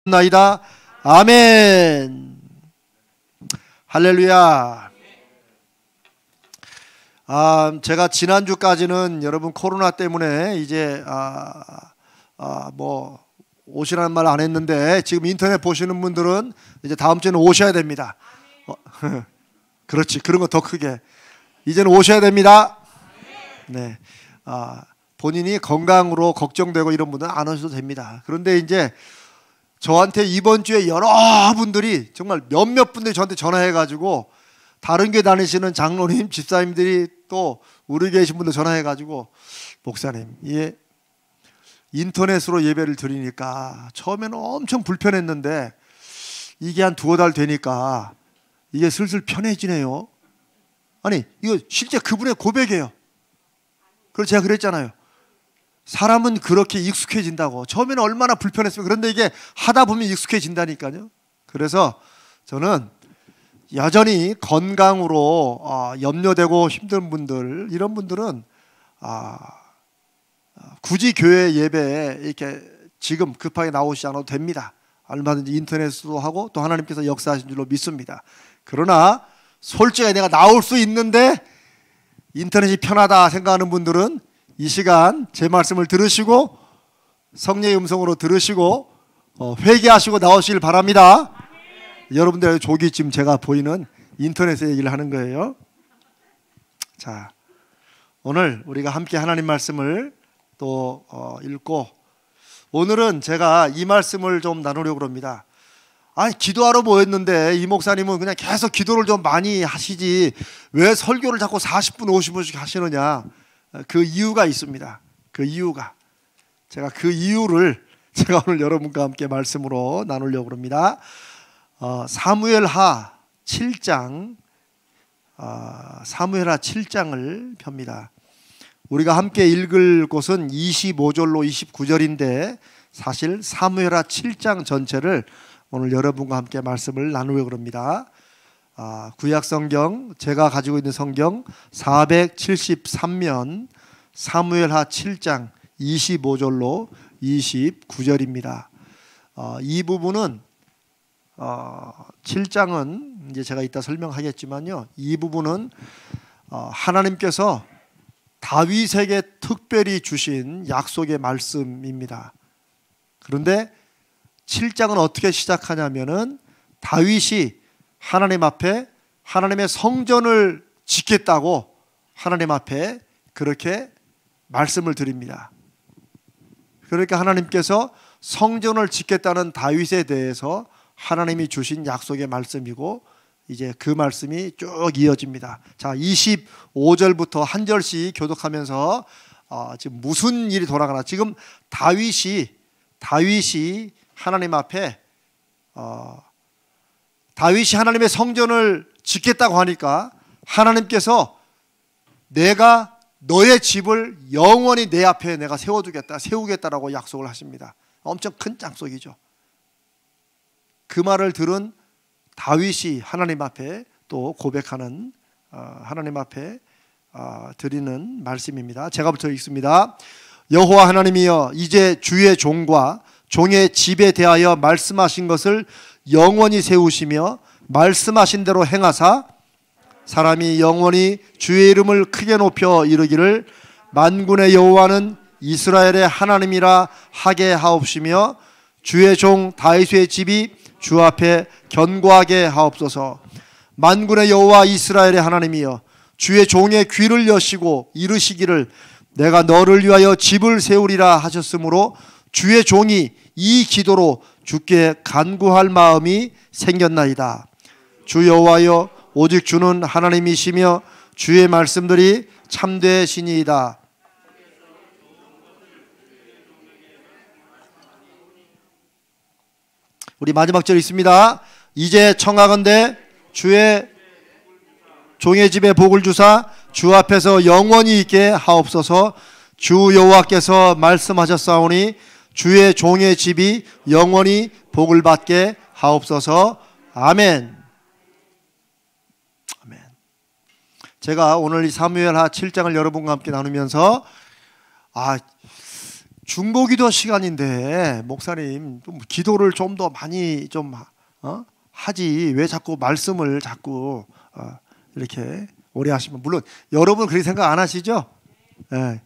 나이다. 아멘. 할렐루야. 제가 지난주까지는 여러분 코로나 때문에 이제 뭐 오시라는 말 안 했는데, 지금 인터넷 보시는 분들은 이제 다음 주에는 오셔야 됩니다. 그렇지, 그런 거 더 크게 이제는 오셔야 됩니다. 네. 본인이 건강으로 걱정되고 이런 분들은 안 오셔도 됩니다. 그런데 이제 저한테 이번 주에 여러분들이, 정말 몇몇 분들이 저한테 전화해가지고, 다른 교회 다니시는 장로님, 집사님들이 또 우리 계신 분들 전화해가지고, 목사님, 예, 인터넷으로 예배를 드리니까 처음에는 엄청 불편했는데 이게 한 두어 달 되니까 이게 슬슬 편해지네요. 아니, 이거 실제 그분의 고백이에요. 그래서 제가 그랬잖아요. 사람은 그렇게 익숙해진다고. 처음에는 얼마나 불편했으면, 그런데 이게 하다 보면 익숙해진다니까요. 그래서 저는 여전히 건강으로 염려되고 힘든 분들, 이런 분들은 굳이 교회 예배에 이렇게 지금 급하게 나오시지 않아도 됩니다. 얼마든지 인터넷으로 하고 또 하나님께서 역사하신 줄로 믿습니다. 그러나 솔직히 내가 나올 수 있는데 인터넷이 편하다 생각하는 분들은 이 시간 제 말씀을 들으시고 성령의 음성으로 들으시고 회개하시고 나오시길 바랍니다. 여러분들의 족이 지금 제가 보이는 인터넷에 얘기를 하는 거예요. 자, 오늘 우리가 함께 하나님 말씀을 또 읽고, 오늘은 제가 이 말씀을 좀 나누려고 합니다. 기도하러 모였는데 이 목사님은 그냥 계속 기도를 좀 많이 하시지 왜 설교를 자꾸 40분 50분씩 하시느냐. 그 이유가 있습니다. 그 이유가, 제가 그 이유를 제가 오늘 여러분과 함께 말씀으로 나누려고 합니다. 사무엘하 7장, 사무엘하 7장을 펴니다. 우리가 함께 읽을 곳은 25절로 29절인데 사실 사무엘하 7장 전체를 오늘 여러분과 함께 말씀을 나누려고 합니다. 구약성경, 제가 가지고 있는 성경 473면 사무엘하 7장 25절로 29절입니다. 이 부분은 7장은 이제 제가 이따 설명하겠지만요, 이 부분은 하나님께서 다윗에게 특별히 주신 약속의 말씀입니다. 그런데 7장은 어떻게 시작하냐면은 다윗이 하나님 앞에 하나님의 성전을 짓겠다고 하나님 앞에 그렇게 말씀을 드립니다. 그러니까 하나님께서 성전을 짓겠다는 다윗에 대해서 하나님이 주신 약속의 말씀이고, 이제 그 말씀이 쭉 이어집니다. 자, 25절부터 한 절씩 교독하면서 지금 무슨 일이 돌아가나. 지금 다윗이 하나님 앞에 다윗이 하나님의 성전을 짓겠다고 하니까 하나님께서 내가 너의 집을 영원히 내 앞에 내가 세우겠다라고 약속을 하십니다. 엄청 큰 약속이죠. 그 말을 들은 다윗이 하나님 앞에 또 고백하는, 하나님 앞에 드리는 말씀입니다. 제가부터 읽습니다. 여호와 하나님이여, 이제 주의 종과 종의 집에 대하여 말씀하신 것을 영원히 세우시며 말씀하신 대로 행하사 사람이 영원히 주의 이름을 크게 높여 이르기를 만군의 여호와는 이스라엘의 하나님이라 하게 하옵시며 주의 종 다윗의 집이 주 앞에 견고하게 하옵소서. 만군의 여호와 이스라엘의 하나님이여, 주의 종의 귀를 여시고 이르시기를 내가 너를 위하여 집을 세우리라 하셨으므로 주의 종이 이 기도로 주께 간구할 마음이 생겼나이다. 주 여호와여, 오직 주는 하나님이시며 주의 말씀들이 참되시니이다. 우리 마지막 절 있습니다. 이제 청하건대 주의 종의 집에 복을 주사 주 앞에서 영원히 있게 하옵소서. 주 여호와께서 말씀하셨사오니 주의 종의 집이 영원히 복을 받게 하옵소서. 아멘. 아멘. 제가 오늘 이 사무엘하 7장을 여러분과 함께 나누면서 중보기도 시간인데 목사님 좀 기도를 좀 더 많이 좀 하지 왜 자꾸 말씀을 자꾸 이렇게 오래 하시면, 물론 여러분 그렇게 생각 안 하시죠? 예.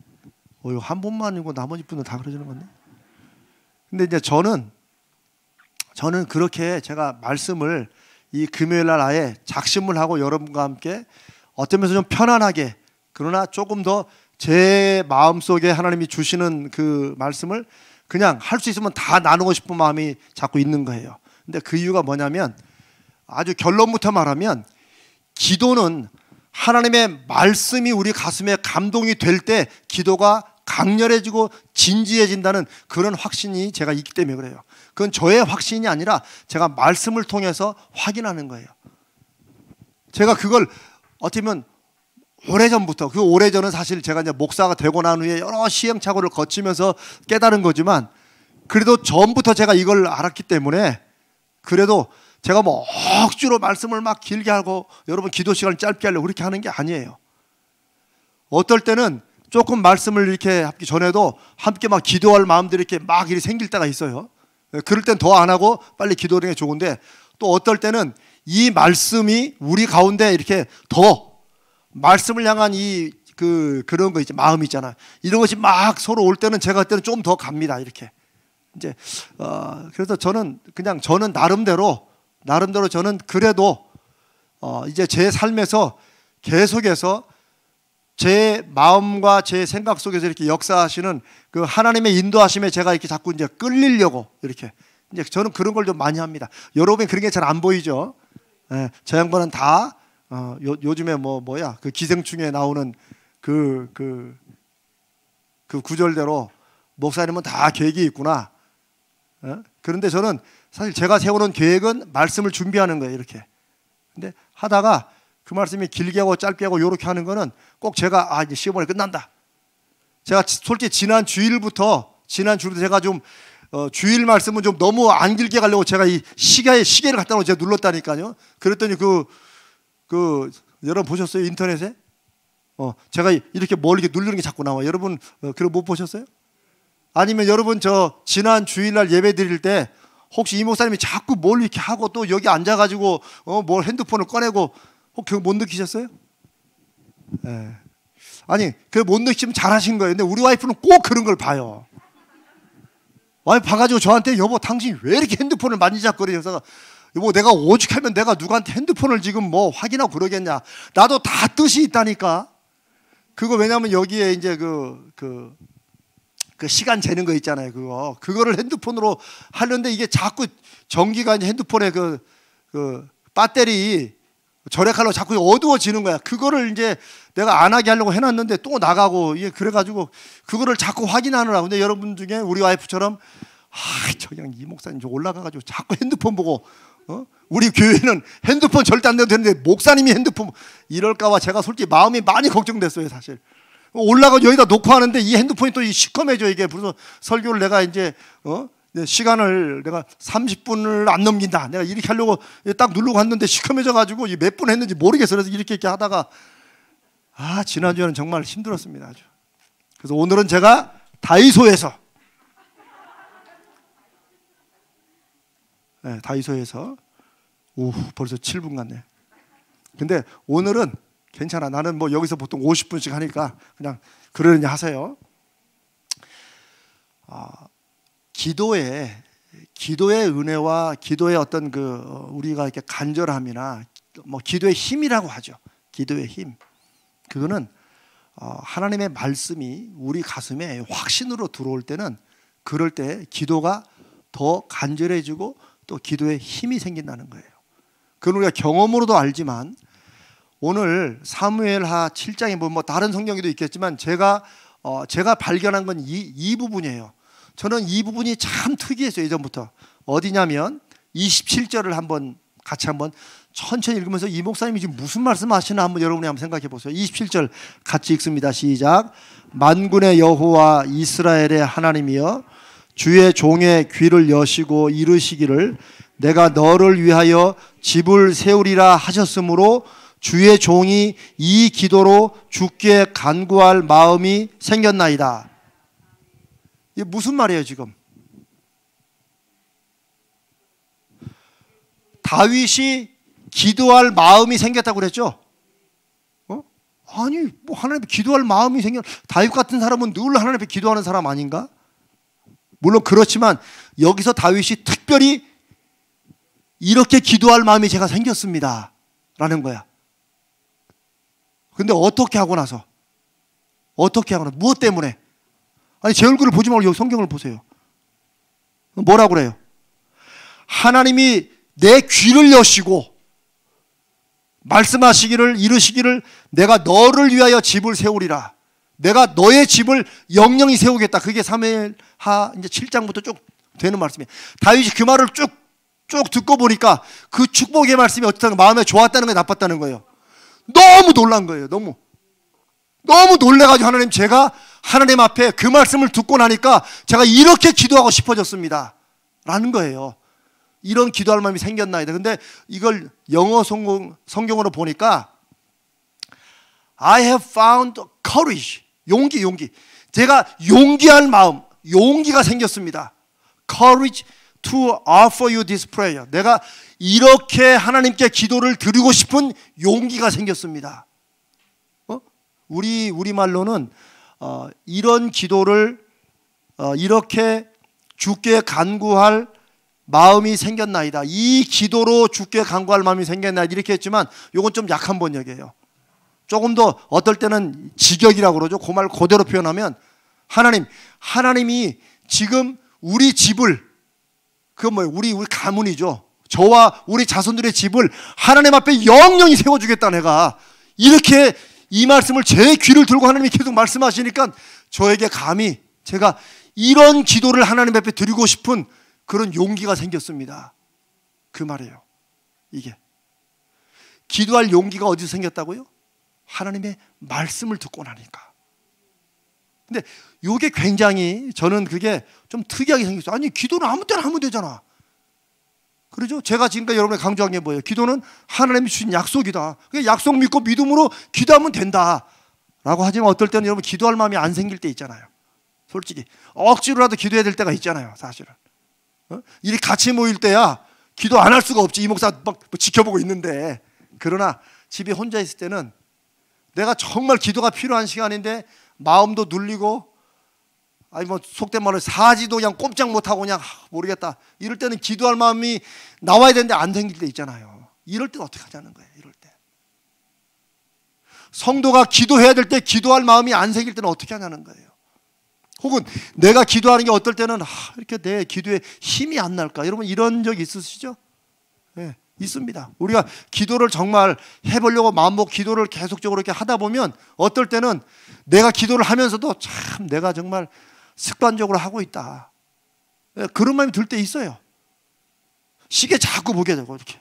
한 분만이고 나머지 분은 다 그러시는 건데. 근데 이제 저는 그렇게 제가 말씀을 이 금요일 날 아예 작심을 하고 여러분과 함께 어떤 면에서 좀 편안하게, 그러나 조금 더 제 마음속에 하나님이 주시는 그 말씀을 그냥 할 수 있으면 다 나누고 싶은 마음이 자꾸 있는 거예요. 근데 그 이유가 뭐냐면, 아주 결론부터 말하면 기도는 하나님의 말씀이 우리 가슴에 감동이 될 때 기도가 강렬해지고 진지해진다는 그런 확신이 제가 있기 때문에 그래요. 그건 저의 확신이 아니라 제가 말씀을 통해서 확인하는 거예요. 제가 그걸 어떻게 보면 오래전부터, 그 오래전은 사실 제가 이제 목사가 되고 난 후에 여러 시행착오를 거치면서 깨달은 거지만, 그래도 전부터 제가 이걸 알았기 때문에, 그래도 제가 뭐 억지로 말씀을 막 길게 하고 여러분 기도 시간을 짧게 하려고 그렇게 하는 게 아니에요. 어떨 때는 조금 말씀을 이렇게 하기 전에도 함께 막 기도할 마음들이 이렇게 막 이렇게 생길 때가 있어요. 그럴 땐 더 안 하고 빨리 기도하는 게 좋은데, 또 어떨 때는 이 말씀이 우리 가운데 이렇게 더 말씀을 향한 그런 거 있죠. 마음이 있잖아. 이런 것이 막 서로 올 때는 제가 그때는 좀 더 갑니다. 이렇게. 이제 그래서 저는 나름대로 저는 그래도 이제 제 삶에서 계속해서 제 마음과 제 생각 속에서 이렇게 역사하시는 그 하나님의 인도하심에 제가 이렇게 자꾸 이제 끌리려고 이렇게, 이제 저는 그런 걸 좀 많이 합니다. 여러분이 그런 게 잘 안 보이죠? 예, 저 양반은 다 요즘에 그 기생충에 나오는 그 구절대로 목사님은 다 계획이 있구나. 그런데 저는 사실 제가 세우는 계획은 말씀을 준비하는 거예요. 이렇게. 근데 하다가 그 말씀이 길게 하고 짧게 하고 이렇게 하는 거는 꼭 제가 이제 시험이 끝난다. 제가 솔직히 지난 주일부터 제가 좀 주일 말씀은 좀 너무 안 길게 가려고 제가 이 시계를 갖다 놓고 제가 눌렀다니까요. 그랬더니 여러분 보셨어요? 인터넷에? 제가 이렇게 이렇게 누르는 게 자꾸 나와요. 여러분 그거 못 보셨어요? 아니면 여러분 저 지난 주일날 예배 드릴 때 혹시 이 목사님이 자꾸 뭘 이렇게 하고 또 여기 앉아가지고 뭘 핸드폰을 꺼내고 그거 못 느끼셨어요? 네. 아니 그걸 못 느끼시면 잘하신 거예요. 근데 우리 와이프는 꼭 그런 걸 봐요. 와이프 봐가지고 저한테 여보 당신 왜 이렇게 핸드폰을 만지작거려? 그래서 여보 내가 오죽하면 내가 누구한테 핸드폰을 지금 확인하고 그러겠냐. 나도 다 뜻이 있다니까. 그거 왜냐면 여기에 이제 그 시간 재는 거 있잖아요. 그거를 핸드폰으로 하려는데 이게 자꾸 전기가 이제 핸드폰에 그 배터리 절약하려고 자꾸 어두워지는 거야. 그거를 이제 내가 안 하게 하려고 해놨는데 또 나가고, 이게 그래가지고 그거를 자꾸 확인하느라. 근데 여러분 중에 우리 와이프처럼 그냥 이 목사님 좀 올라가가지고 자꾸 핸드폰 보고 우리 교회는 핸드폰 절대 안 돼도 되는데 목사님이 핸드폰 이럴까봐 제가 솔직히 마음이 많이 걱정됐어요. 사실 올라가 여기다 놓고 하는데 이 핸드폰이 또 시커매져. 이게 그래서 설교를 내가 이제 시간을 내가 30분을 안 넘긴다. 내가 이렇게 하려고 딱 누르고 갔는데 시커매져 가지고 몇 분 했는지 모르겠어요. 그래서 이렇게 하다가 지난주에는 정말 힘들었습니다. 아주. 그래서 오늘은 제가 다이소에서 벌써 7분 갔네. 근데 오늘은 괜찮아. 나는 여기서 보통 50분씩 하니까 그냥 그러느니 하세요. 기도의 은혜와 기도의 어떤 우리가 이렇게 간절함이나 기도의 힘이라고 하죠. 기도의 힘. 그거는 하나님의 말씀이 우리 가슴에 확신으로 들어올 때는, 그럴 때 기도가 더 간절해지고 또 기도에 힘이 생긴다는 거예요. 그건 우리가 경험으로도 알지만, 오늘 사무엘하 7장에 다른 성경에도 있겠지만 제가 발견한 건 이 부분이에요. 저는 이 부분이 참 특이했어요. 예전부터. 어디냐면 27절을 같이 천천히 읽으면서 이 목사님이 지금 무슨 말씀하시나 여러분이 한번 생각해 보세요. 27절 같이 읽습니다. 시작. 만군의 여호와 이스라엘의 하나님이여, 주의 종의 귀를 여시고 이르시기를 내가 너를 위하여 집을 세우리라 하셨으므로 주의 종이 이 기도로 주께 간구할 마음이 생겼나이다. 이게 무슨 말이에요 지금? 다윗이 기도할 마음이 생겼다고 그랬죠? 아니 뭐 하나님 앞에 기도할 마음이 다윗 같은 사람은 늘 하나님 앞에 기도하는 사람 아닌가? 물론 그렇지만 여기서 다윗이 특별히 이렇게 기도할 마음이 제가 생겼습니다 라는 거야. 근데 어떻게 하고 나서 무엇 때문에? 아니 제 얼굴을 보지 말고 여기 성경을 보세요. 뭐라고 그래요? 하나님이 내 귀를 여시고 말씀하시기를 이르시기를 내가 너를 위하여 집을 세우리라. 내가 너의 집을 영영히 세우겠다. 그게 사무엘하 이제 7장부터 쭉 되는 말씀이에요. 다윗이 그 말을 쭉 듣고 보니까 그 축복의 말씀이 어떻게 마음에 좋았다는 거예요, 나빴다는 거예요? 너무 놀란 거예요. 너무 놀래가지고 하나님, 제가 하나님 앞에 그 말씀을 듣고 나니까 제가 이렇게 기도하고 싶어졌습니다 라는 거예요. 이런 기도할 마음이 생겼나이다. 근데 이걸 영어 성경으로 보니까 I have found courage. 용기. 제가 용기할 마음, 용기가 생겼습니다. Courage to offer you this prayer. 내가 이렇게 하나님께 기도를 드리고 싶은 용기가 생겼습니다. 우리말로는 이런 기도를 이렇게 주께 간구할 마음이 생겼나이다. 이 기도로 주께 간구할 마음이 생겼나이다. 이렇게 했지만 이건 좀 약한 번역이에요. 조금 더 어떨 때는 직역이라고 그러죠. 그 말 그대로 표현하면 하나님이 지금 우리 집을, 그건 뭐예요? 우리 가문이죠. 저와 우리 자손들의 집을 하나님 앞에 영영히 세워주겠다. 내가 이렇게 이 말씀을 제 귀를 들고 하나님이 계속 말씀하시니까 저에게 감히 제가 이런 기도를 하나님 앞에 드리고 싶은 그런 용기가 생겼습니다. 그 말이에요. 이게 기도할 용기가 어디서 생겼다고요? 하나님의 말씀을 듣고 나니까. 근데 이게 굉장히 저는 그게 좀 특이하게 생겼어요. 아니 기도는 아무 때나 하면 되잖아. 그러죠? 제가 지금까지 여러분에 강조한 게 뭐예요? 기도는 하나님이 주신 약속이다. 약속 믿고 믿음으로 기도하면 된다 라고 하지만 어떨 때는 여러분 기도할 마음이 안 생길 때 있잖아요. 솔직히 억지로라도 기도해야 될 때가 있잖아요. 사실은 이렇게 같이 모일 때야 기도 안 할 수가 없지. 이 목사 막 지켜보고 있는데. 그러나 집에 혼자 있을 때는 내가 정말 기도가 필요한 시간인데 마음도 눌리고, 아니 뭐 속된 말로 사지도 그냥 꼼짝 못하고 그냥 모르겠다 이럴 때는 기도할 마음이 나와야 되는데 안 생길 때 있잖아요. 이럴 때 어떻게 하자는 거예요? 이럴 때 성도가 기도해야 될 때 기도할 마음이 안 생길 때는 어떻게 하냐는 거예요. 혹은 내가 기도하는 게 어떨 때는 이렇게 내 기도에 힘이 안 날까? 여러분 이런 적 있으시죠? 네, 있습니다. 우리가 기도를 정말 해보려고 마음먹고 기도를 계속적으로 이렇게 하다 보면 어떨 때는 내가 기도를 하면서도 참 내가 정말 습관적으로 하고 있다. 네, 그런 마음이 들 때 있어요. 시계 자꾸 보게 되고 이렇게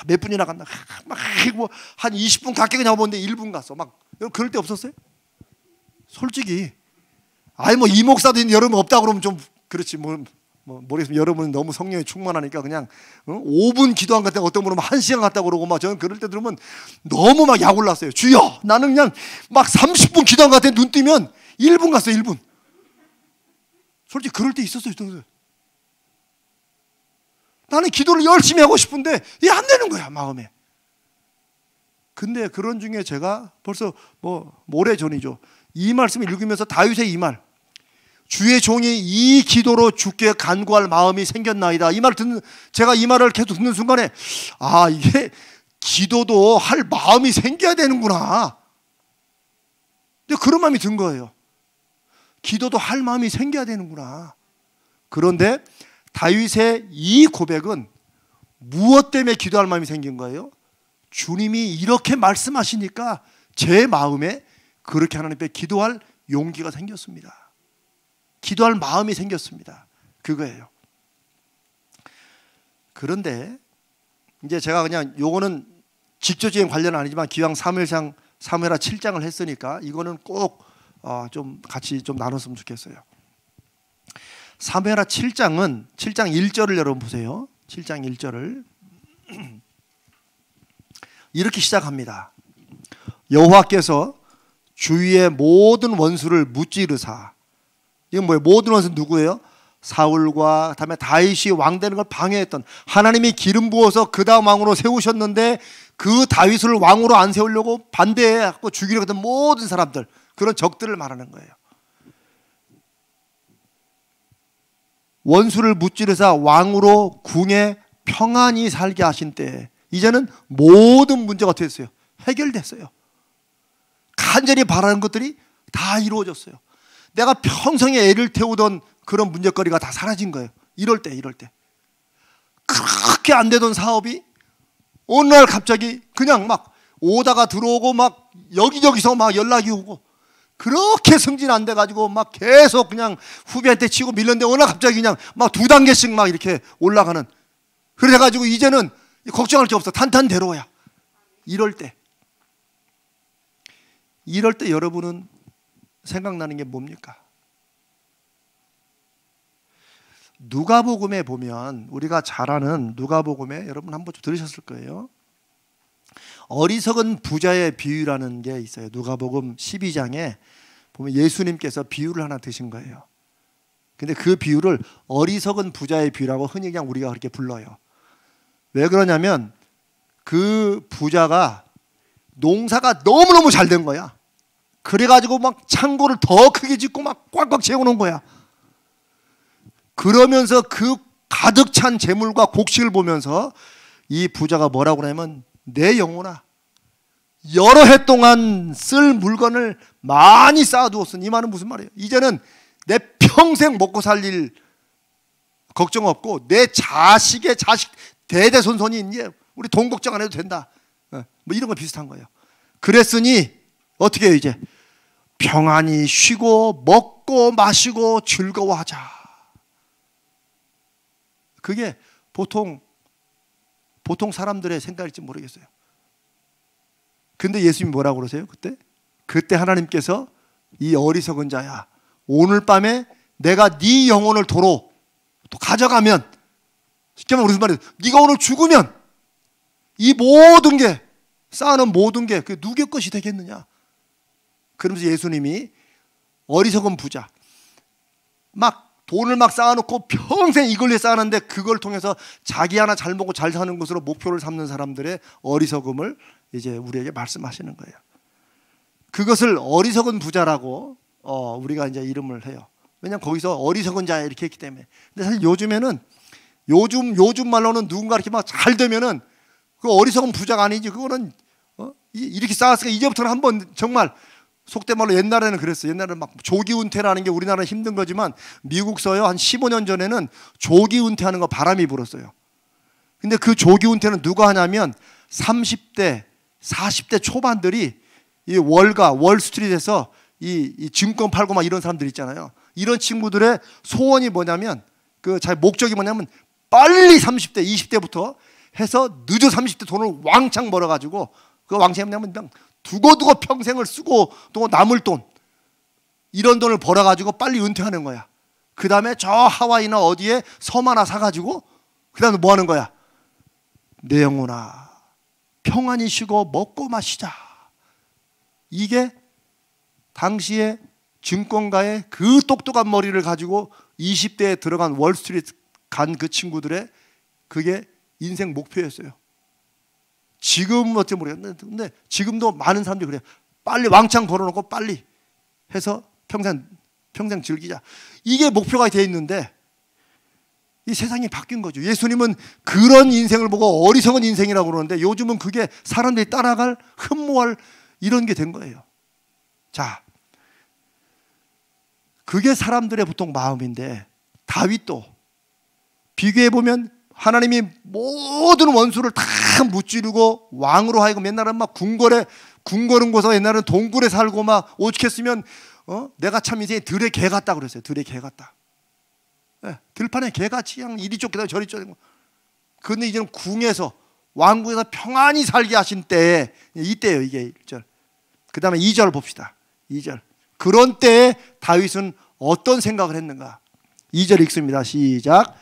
몇 분이나 갔나 막 뭐 한 20분 가까이 그냥 보는데 1분 갔어. 막 그럴 때 없었어요? 솔직히 아니 뭐 이 목사도 여러분 없다 그러면 좀 그렇지 모르겠습니다. 여러분은 너무 성령이 충만하니까 그냥 5분 기도한 것 같아. 어떤 분은 1시간 갔다 그러고 막 저는 그럴 때 들으면 너무 막 약 올랐어요. 주여 나는 그냥 막 30분 기도한 것 같아. 눈 뜨면 1분 갔어요. 1분. 솔직히 그럴 때 있었어요. 나는 기도를 열심히 하고 싶은데 이게 안 되는 거야 마음에. 근데 그런 중에 제가 벌써 오래전이죠. 이 말씀을 읽으면서 다윗의 이 말, 주의 종이 이 기도로 주께 간구할 마음이 생겼나이다. 이 말 듣는, 제가 이 말을 계속 듣는 순간에 이게 기도도 할 마음이 생겨야 되는구나. 근데 그런 마음이 든 거예요. 기도도 할 마음이 생겨야 되는구나. 그런데 다윗의 이 고백은 무엇 때문에 기도할 마음이 생긴 거예요? 주님이 이렇게 말씀하시니까 제 마음에 그렇게 하나님께 기도할 용기가 생겼습니다. 기도할 마음이 생겼습니다. 그거예요. 그런데 이제 제가 그냥 요거는 직접적인 관련은 아니지만 기왕 사무엘하 7장을 했으니까 이거는 꼭 좀 같이 좀 나눴으면 좋겠어요. 사무엘하 7장은 7장 1절을 여러분 보세요. 7장 1절을 이렇게 시작합니다. 여호와께서 주위의 모든 원수를 무찌르사 이건 뭐예요? 모든 원수는 누구예요? 사울과 그다음에 다윗이 왕 되는 걸 방해했던, 하나님이 기름 부어서 그 다음 왕으로 세우셨는데 그 다윗을 왕으로 안 세우려고 반대하고 죽이려고 했던 모든 사람들, 그런 적들을 말하는 거예요. 원수를 무찌르사 왕으로 궁에 평안히 살게 하신 때에 이제는 모든 문제가 어떻게 됐어요? 해결됐어요. 간절히 바라는 것들이 다 이루어졌어요. 내가 평생에 애를 태우던 그런 문제거리가 다 사라진 거예요. 이럴 때 그렇게 안 되던 사업이 어느 날 갑자기 그냥 막 오다가 들어오고 막 여기저기서 막 연락이 오고, 그렇게 승진 안 돼가지고 막 계속 그냥 후배한테 치고 밀렸는데 어느 날 갑자기 그냥 막 2단계씩 막 이렇게 올라가는, 그래가지고 이제는 걱정할 게 없어. 탄탄대로야. 이럴 때 여러분은 생각나는 게 뭡니까? 누가복음에 보면, 우리가 잘 아는 누가복음에 여러분 한 번 좀 들으셨을 거예요. 어리석은 부자의 비유라는 게 있어요. 누가복음 12장에 보면 예수님께서 비유를 하나 드신 거예요. 근데 그 비유를 어리석은 부자의 비유라고 흔히 그냥 우리가 그렇게 불러요. 왜 그러냐면 그 부자가 농사가 너무너무 잘 된 거야. 그래가지고 막 창고를 더 크게 짓고 막 꽉꽉 채워놓은 거야. 그러면서 그 가득 찬 재물과 곡식을 보면서 이 부자가 뭐라고 하냐면, 내 영혼아, 여러 해 동안 쓸 물건을 많이 쌓아두었으니, 이 말은 무슨 말이에요? 이제는 내 평생 먹고 살 일 걱정 없고 내 자식의 자식 대대손손이 이제 우리 돈 걱정 안 해도 된다. 뭐 이런 거 비슷한 거예요. 그랬으니 어떻게 해요? 이제 평안히 쉬고 먹고 마시고 즐거워하자. 그게 보통 사람들의 생각일지 모르겠어요. 근데 예수님이 뭐라고 그러세요? 그때 하나님께서 이 어리석은 자야, 오늘 밤에 내가 네 영혼을 도로 또 가져가면, 쉽게 말하면 무슨 말이에요? 네가 오늘 죽으면 이 모든 게, 쌓아놓은 모든 게 그 누구의 것이 되겠느냐? 그러면서 예수님이 어리석은 부자, 막 돈을 막 쌓아놓고 평생 이걸 위해 쌓았는데 그걸 통해서 자기 하나 잘 먹고 잘 사는 것으로 목표를 삼는 사람들의 어리석음을 이제 우리에게 말씀하시는 거예요. 그것을 어리석은 부자라고 우리가 이제 이름을 해요. 왜냐하면 거기서 어리석은 자야 이렇게 했기 때문에. 근데 사실 요즘에는 요즘 말로는 누군가 이렇게 막 잘 되면은 그 어리석은 부자가 아니지. 그거는 이렇게 쌓았으니까 이제부터는 한번 정말, 속된 말로 옛날에는 그랬어요. 옛날에는 막 조기 은퇴라는 게 우리나라는 힘든 거지만 미국서요 한 15년 전에는 조기 은퇴하는 거 바람이 불었어요. 근데 그 조기 은퇴는 누가 하냐면 30대, 40대 초반들이 이 월스트리트에서 이 증권 팔고 막 이런 사람들 있잖아요. 이런 친구들의 소원이 뭐냐면, 그 자기 목적이 뭐냐면 빨리 30대, 20대부터 해서 늦어 30대 돈을 왕창 벌어가지고, 그 왕창 뭐냐면 그냥 두고두고 평생을 쓰고 또 남을 돈, 이런 돈을 벌어가지고 빨리 은퇴하는 거야. 그 다음에 저 하와이나 어디에 섬 하나 사가지고 그 다음에 뭐 하는 거야? 내 영혼아, 평안히 쉬고 먹고 마시자. 이게 당시에 증권가의 그 똑똑한 머리를 가지고 20대에 들어간 월스트리트 간 그 친구들의 그게 인생 목표였어요. 지금은 어떻게 모르겠는데, 근데 지금도 많은 사람들이 그래요. 빨리 왕창 벌어놓고 빨리 해서 평생 즐기자. 이게 목표가 되어 있는데 이 세상이 바뀐 거죠. 예수님은 그런 인생을 보고 어리석은 인생이라고 그러는데, 요즘은 그게 사람들이 따라갈, 흠모할 이런 게 된 거예요. 자, 그게 사람들의 보통 마음인데, 다윗도 비교해보면 하나님이 모든 원수를 다 무찌르고 왕으로 하여금, 옛날에는 막 궁궐은 곳에서 옛날에는 동굴에 살고 막 오죽했으면 내가 참 인생이 들의 개 같다 그랬어요. 들의 개 같다. 네, 들판에 개같이 그냥 이리 쫓기다 저리 쫓기고. 그런데 이제는 궁에서, 왕궁에서 평안히 살게 하신 때에, 이때예요. 이게 1절. 그 다음에 2절 봅시다. 2절. 그런 때에 다윗은 어떤 생각을 했는가? 2절 읽습니다. 시작.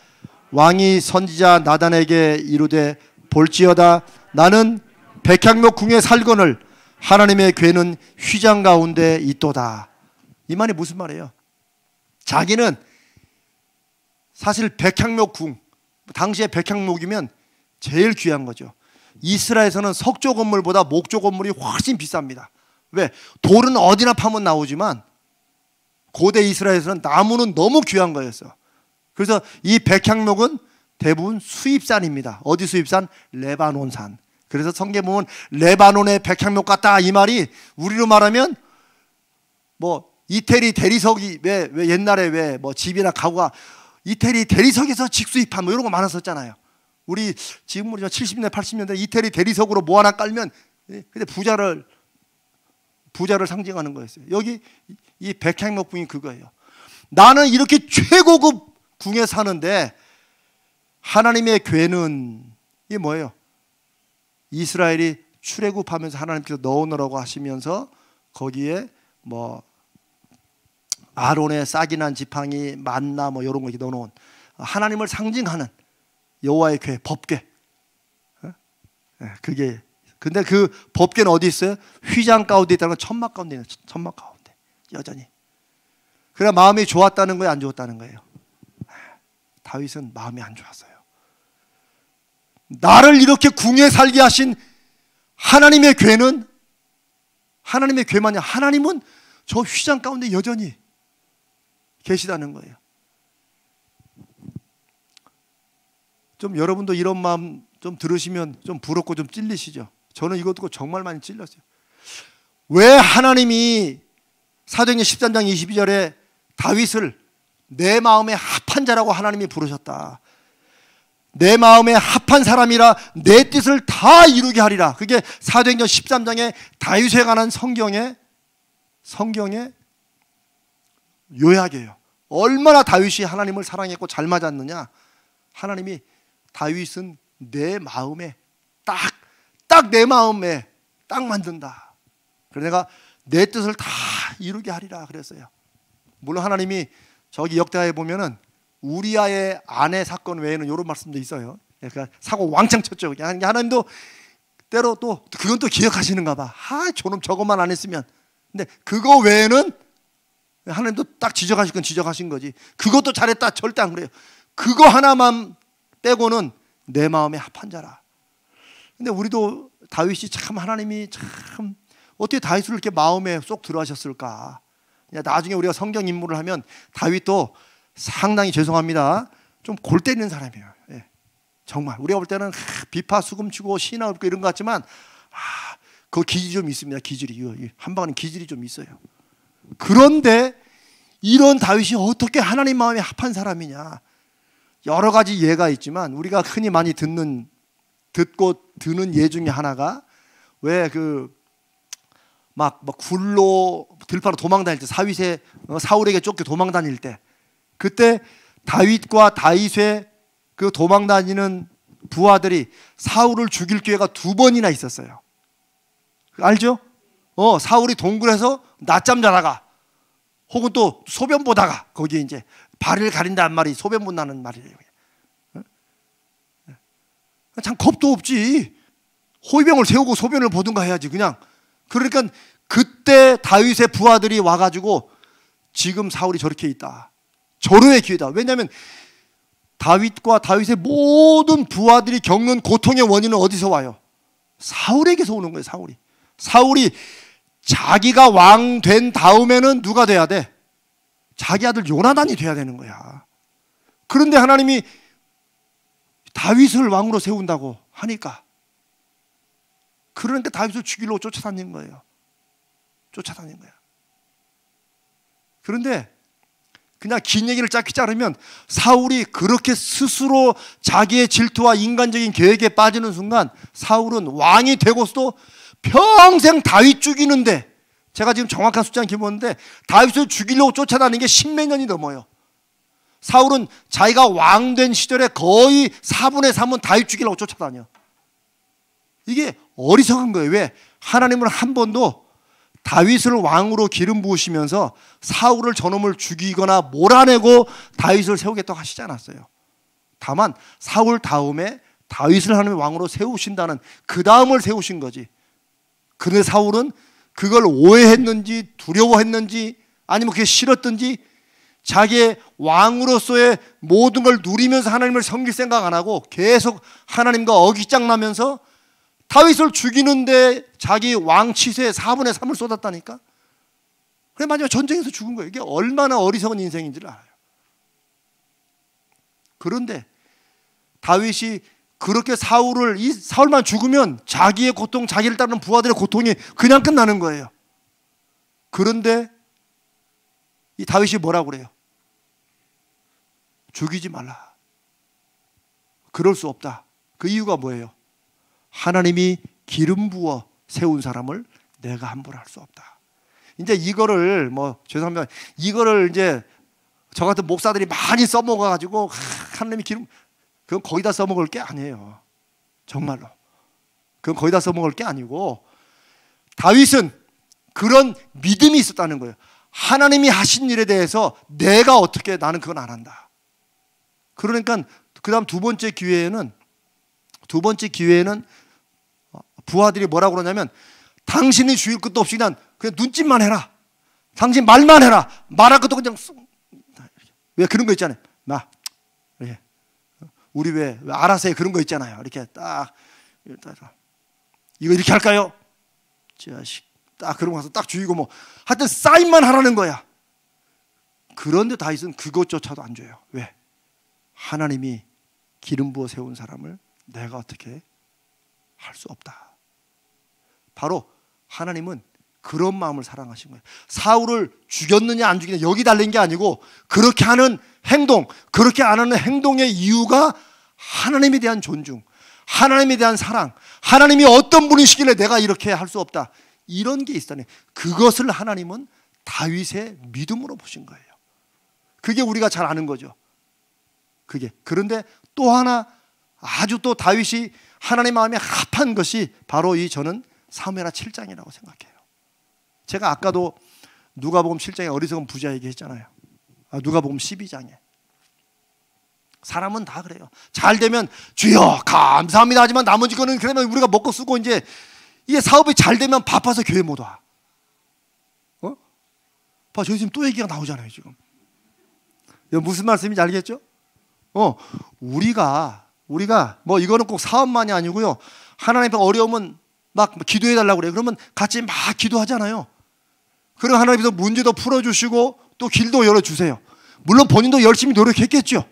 왕이 선지자 나단에게 이르되, 볼지어다 나는 백향목 궁에 살거늘 하나님의 궤는 휘장 가운데 있도다. 이 말이 무슨 말이에요? 자기는 사실 백향목궁, 당시에 백향목이면 제일 귀한 거죠. 이스라엘에서는 석조 건물보다 목조 건물이 훨씬 비쌉니다. 왜? 돌은 어디나 파면 나오지만 고대 이스라엘에서는 나무는 너무 귀한 거였어. 그래서 이 백향목은 대부분 수입산입니다. 어디 수입산? 레바논산. 그래서 성경에 보면 레바논의 백향목 같다 이 말이 우리로 말하면 뭐 이태리 대리석이 왜 옛날에 왜 뭐 집이나 가구가 이태리 대리석에서 직수입한 뭐 이런 거 많았었잖아요. 우리 지금 우리가 70년대 80년대 이태리 대리석으로 뭐 하나 깔면 근데 부자를 상징하는 거였어요. 여기 이 백향목 궁이 그거예요. 나는 이렇게 최고급 궁에 사는데 하나님의 궤는 이게 뭐예요? 이스라엘이 출애굽하면서 하나님께서 넣어놓으라고 하시면서 거기에 뭐 아론의 싹이 난 지팡이, 만나 뭐 이런 거 이렇게 넣어놓은 하나님을 상징하는 여호와의 궤, 법궤. 그게 근데 그 법궤는 어디 있어요? 휘장 가운데 있다는 건 천막 가운데 있는 천막 가운데 여전히. 그래 마음이 좋았다는 거예요, 안 좋았다는 거예요? 다윗은 마음이 안 좋았어요. 나를 이렇게 궁에 살게 하신 하나님의 궤는 하나님의 궤만이 하나님은 저 휘장 가운데 여전히 계시다는 거예요. 좀 여러분도 이런 마음 좀 들으시면 좀 부럽고 좀 찔리시죠? 저는 이거 듣고 정말 많이 찔렸어요. 왜 하나님이 사도행전 13장 22절에 다윗을 내 마음에 합한 자라고 하나님이 부르셨다. 내 마음에 합한 사람이라 내 뜻을 다 이루게 하리라. 그게 사도행전 13장에 다윗에 관한 성경의 요약이에요. 얼마나 다윗이 하나님을 사랑했고 잘 맞았느냐. 하나님이 다윗은 내 마음에 딱 내 마음에 딱 만든다. 그래서 내가 내 뜻을 다 이루게 하리라 그랬어요. 물론 하나님이 저기 역대하에 보면은 우리아의 아내 사건 외에는 이런 말씀도 있어요. 그러니까 사고 왕창 쳤죠. 하나님도 때로 또 그건 또 기억하시는가 봐. 저놈 저것만 안 했으면. 근데 그거 외에는 하나님도 딱 지적하실 건 지적하신 거지. 그것도 잘했다 절대 안 그래요. 그거 하나만 빼고는 내 마음에 합한 자라. 근데 우리도 다윗이 참 하나님이 참 어떻게 다윗을 이렇게 마음에 쏙 들어하셨을까. 나중에 우리가 성경 인물을 하면 다윗도 상당히 죄송합니다. 좀 골 때리는 사람이에요. 예. 정말 우리가 볼 때는 비파 수금치고 신화 없고 이런 것 같지만 그 기질이 좀 있습니다. 기질이 한 방울은 기질이 좀 있어요. 그런데 이런 다윗이 어떻게 하나님 마음에 합한 사람이냐. 여러 가지 예가 있지만 우리가 흔히 많이 듣고 드는 예 중에 하나가 왜 막 굴로 들판으로 도망 다닐 때 사울에게 쫓겨 도망 다닐 때 그때 다윗과 다윗의 그 도망 다니는 부하들이 사울을 죽일 기회가 2번이나 있었어요. 알죠? 사울이 동굴에서 낮잠 자다가 혹은 또 소변 보다가 거기에 이제 발을 가린다는 말이 소변 본다는 말이에요. 참 겁도 없지. 호위병을 세우고 소변을 보든가 해야지 그냥. 그러니까 그때 다윗의 부하들이 와가지고 지금 사울이 저렇게 있다. 절호의 기회다. 왜냐하면 다윗과 다윗의 모든 부하들이 겪는 고통의 원인은 어디서 와요? 사울에게서 오는 거예요. 사울이 자기가 왕 된 다음에는 누가 돼야 돼? 자기 아들 요나단이 돼야 되는 거야. 그런데 하나님이 다윗을 왕으로 세운다고 하니까 그러니까 다윗을 죽이려고 쫓아다닌 거예요. 그런데 그냥 긴 얘기를 짧게 자르면 사울이 그렇게 스스로 자기의 질투와 인간적인 계획에 빠지는 순간 사울은 왕이 되고서도 평생 다윗 죽이는데 제가 지금 정확한 숫자는 기본인데 다윗을 죽이려고 쫓아다니는 게 10몇 년이 넘어요. 사울은 자기가 왕 된 시절에 거의 4분의 3은 다윗 죽이려고 쫓아다녀. 이게 어리석은 거예요. 왜? 하나님은 한 번도 다윗을 왕으로 기름 부으시면서 사울을 저놈을 죽이거나 몰아내고 다윗을 세우겠다고 하시지 않았어요. 다만 사울 다음에 다윗을 하나님의 왕으로 세우신다는 그 다음을 세우신 거지. 그런데 사울은 그걸 오해했는지 두려워했는지 아니면 그게 싫었든지 자기의 왕으로서의 모든 걸 누리면서 하나님을 섬길 생각 안 하고 계속 하나님과 어깃장나면서 다윗을 죽이는데 자기 왕 치세의 4분의 3을 쏟았다니까. 그래 마지막에 전쟁에서 죽은 거예요. 이게 얼마나 어리석은 인생인지를 알아요. 그런데 다윗이 그렇게 사울만 죽으면 자기의 고통, 자기를 따르는 부하들의 고통이 그냥 끝나는 거예요. 그런데 이 다윗이 뭐라고 그래요? 죽이지 말라. 그럴 수 없다. 그 이유가 뭐예요? 하나님이 기름 부어 세운 사람을 내가 함부로 할 수 없다. 이제 이거를 죄송합니다. 이거를 이제 저 같은 목사들이 많이 써먹어가지고 하나님이 기름, 그건 거의 다 써먹을 게 아니에요. 정말로. 그건 거의 다 써먹을 게 아니고 다윗은 그런 믿음이 있었다는 거예요. 하나님이 하신 일에 대해서 내가 어떻게, 나는 그건 안 한다. 그러니까 그 다음 두 번째 기회에는 부하들이 뭐라고 그러냐면 당신이 죽일 것도 없이 그냥 눈짓만 해라. 당신 말만 해라. 말할 것도 그냥 왜 그런 거 있잖아요. 우리 왜 알아서 해 그런 거 있잖아요. 이렇게 딱 이거 이렇게 할까요? 자식 딱 그러고 가서 딱 죽이고 하여튼 사인만 하라는 거야. 그런데 다윗은 그것조차도 안 줘요. 왜? 하나님이 기름 부어 세운 사람을 내가 어떻게 할 수 없다. 바로 하나님은 그런 마음을 사랑하신 거예요. 사울을 죽였느냐 안 죽이느냐 여기 달린 게 아니고 그렇게 하는 행동, 그렇게 안 하는 행동의 이유가 하나님에 대한 존중, 하나님에 대한 사랑, 하나님이 어떤 분이시길래 내가 이렇게 할 수 없다, 이런 게 있다네. 그것을 하나님은 다윗의 믿음으로 보신 거예요. 그게 우리가 잘 아는 거죠. 그런데 또 하나 아주 또 다윗이 하나님 마음에 합한 것이 바로 저는 사무엘하 7장이라고 생각해요. 제가 아까도 누가복음 7장에 어리석은 부자 얘기했잖아요. 누가복음 12장에 사람은 다 그래요. 잘 되면 주여 감사합니다 하지만 나머지 거는 그러면 우리가 먹고 쓰고 이제 이게 사업이 잘 되면 바빠서 교회 못 와. 저희 지금 또 얘기가 나오잖아요 지금. 무슨 말씀인지 알겠죠? 우리가 이거는 꼭 사업만이 아니고요. 하나님 앞에 어려우면 막 기도해 달라고 그래요. 그러면 같이 막 기도하잖아요. 그럼 하나님께서 문제도 풀어주시고 또 길도 열어주세요. 물론 본인도 열심히 노력했겠죠.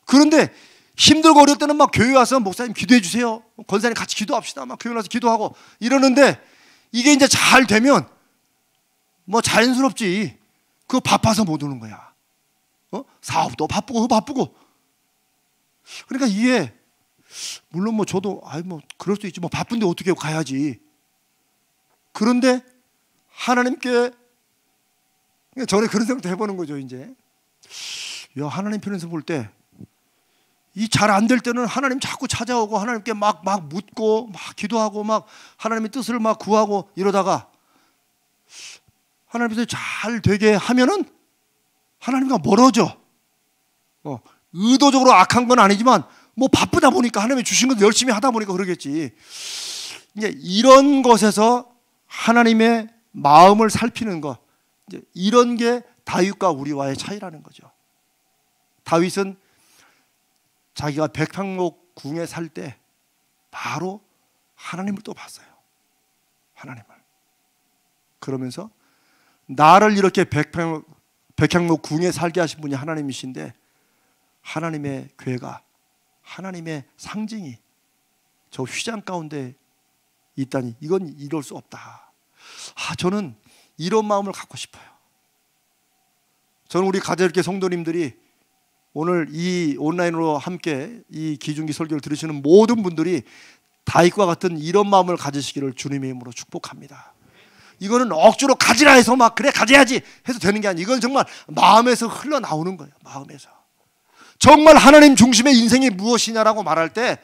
그런데 힘들고 어려울 때는 막 교회 와서 목사님 기도해 주세요. 권사님 같이 기도합시다. 막 교회 와서 기도하고 이러는데 이게 이제 잘 되면 자연스럽지. 그거 바빠서 못 오는 거야. 사업도 바쁘고. 그러니까 이게 물론 저도 그럴 수 있지. 바쁜데 어떻게 가야지. 그런데 하나님께 전에 그런 생각도 해보는 거죠. 이제 하나님 편에서 볼 때 이 잘 안 될 때는 하나님 자꾸 찾아오고 하나님께 막 묻고 막 기도하고 막 하나님의 뜻을 막 구하고 이러다가 하나님께서 잘 되게 하면은 하나님과 멀어져. 의도적으로 악한 건 아니지만 바쁘다 보니까 하나님이 주신 것 열심히 하다 보니까 그러겠지. 이제 이런 것에서 하나님의 마음을 살피는 것, 이제 이런 게 다윗과 우리와의 차이라는 거죠. 다윗은 자기가 백향목 궁에 살 때 바로 하나님을 또 봤어요. 하나님을. 그러면서 나를 이렇게 백향목 궁에 살게 하신 분이 하나님이신데 하나님의 괴가, 하나님의 상징이 저 휘장 가운데 있다니 이건 이럴 수 없다. 저는 이런 마음을 갖고 싶어요. 저는 우리 가재롭게 성도님들이 오늘 이 온라인으로 함께 이 기중기 설교를 들으시는 모든 분들이 다윗과 같은 이런 마음을 가지시기를 주님의 이름으로 축복합니다. 이거는 억지로 가지라 해서 그래 가져야지 해서 되는 게 아니에요. 이건 정말 마음에서 흘러나오는 거예요. 마음에서. 정말 하나님 중심의 인생이 무엇이냐라고 말할 때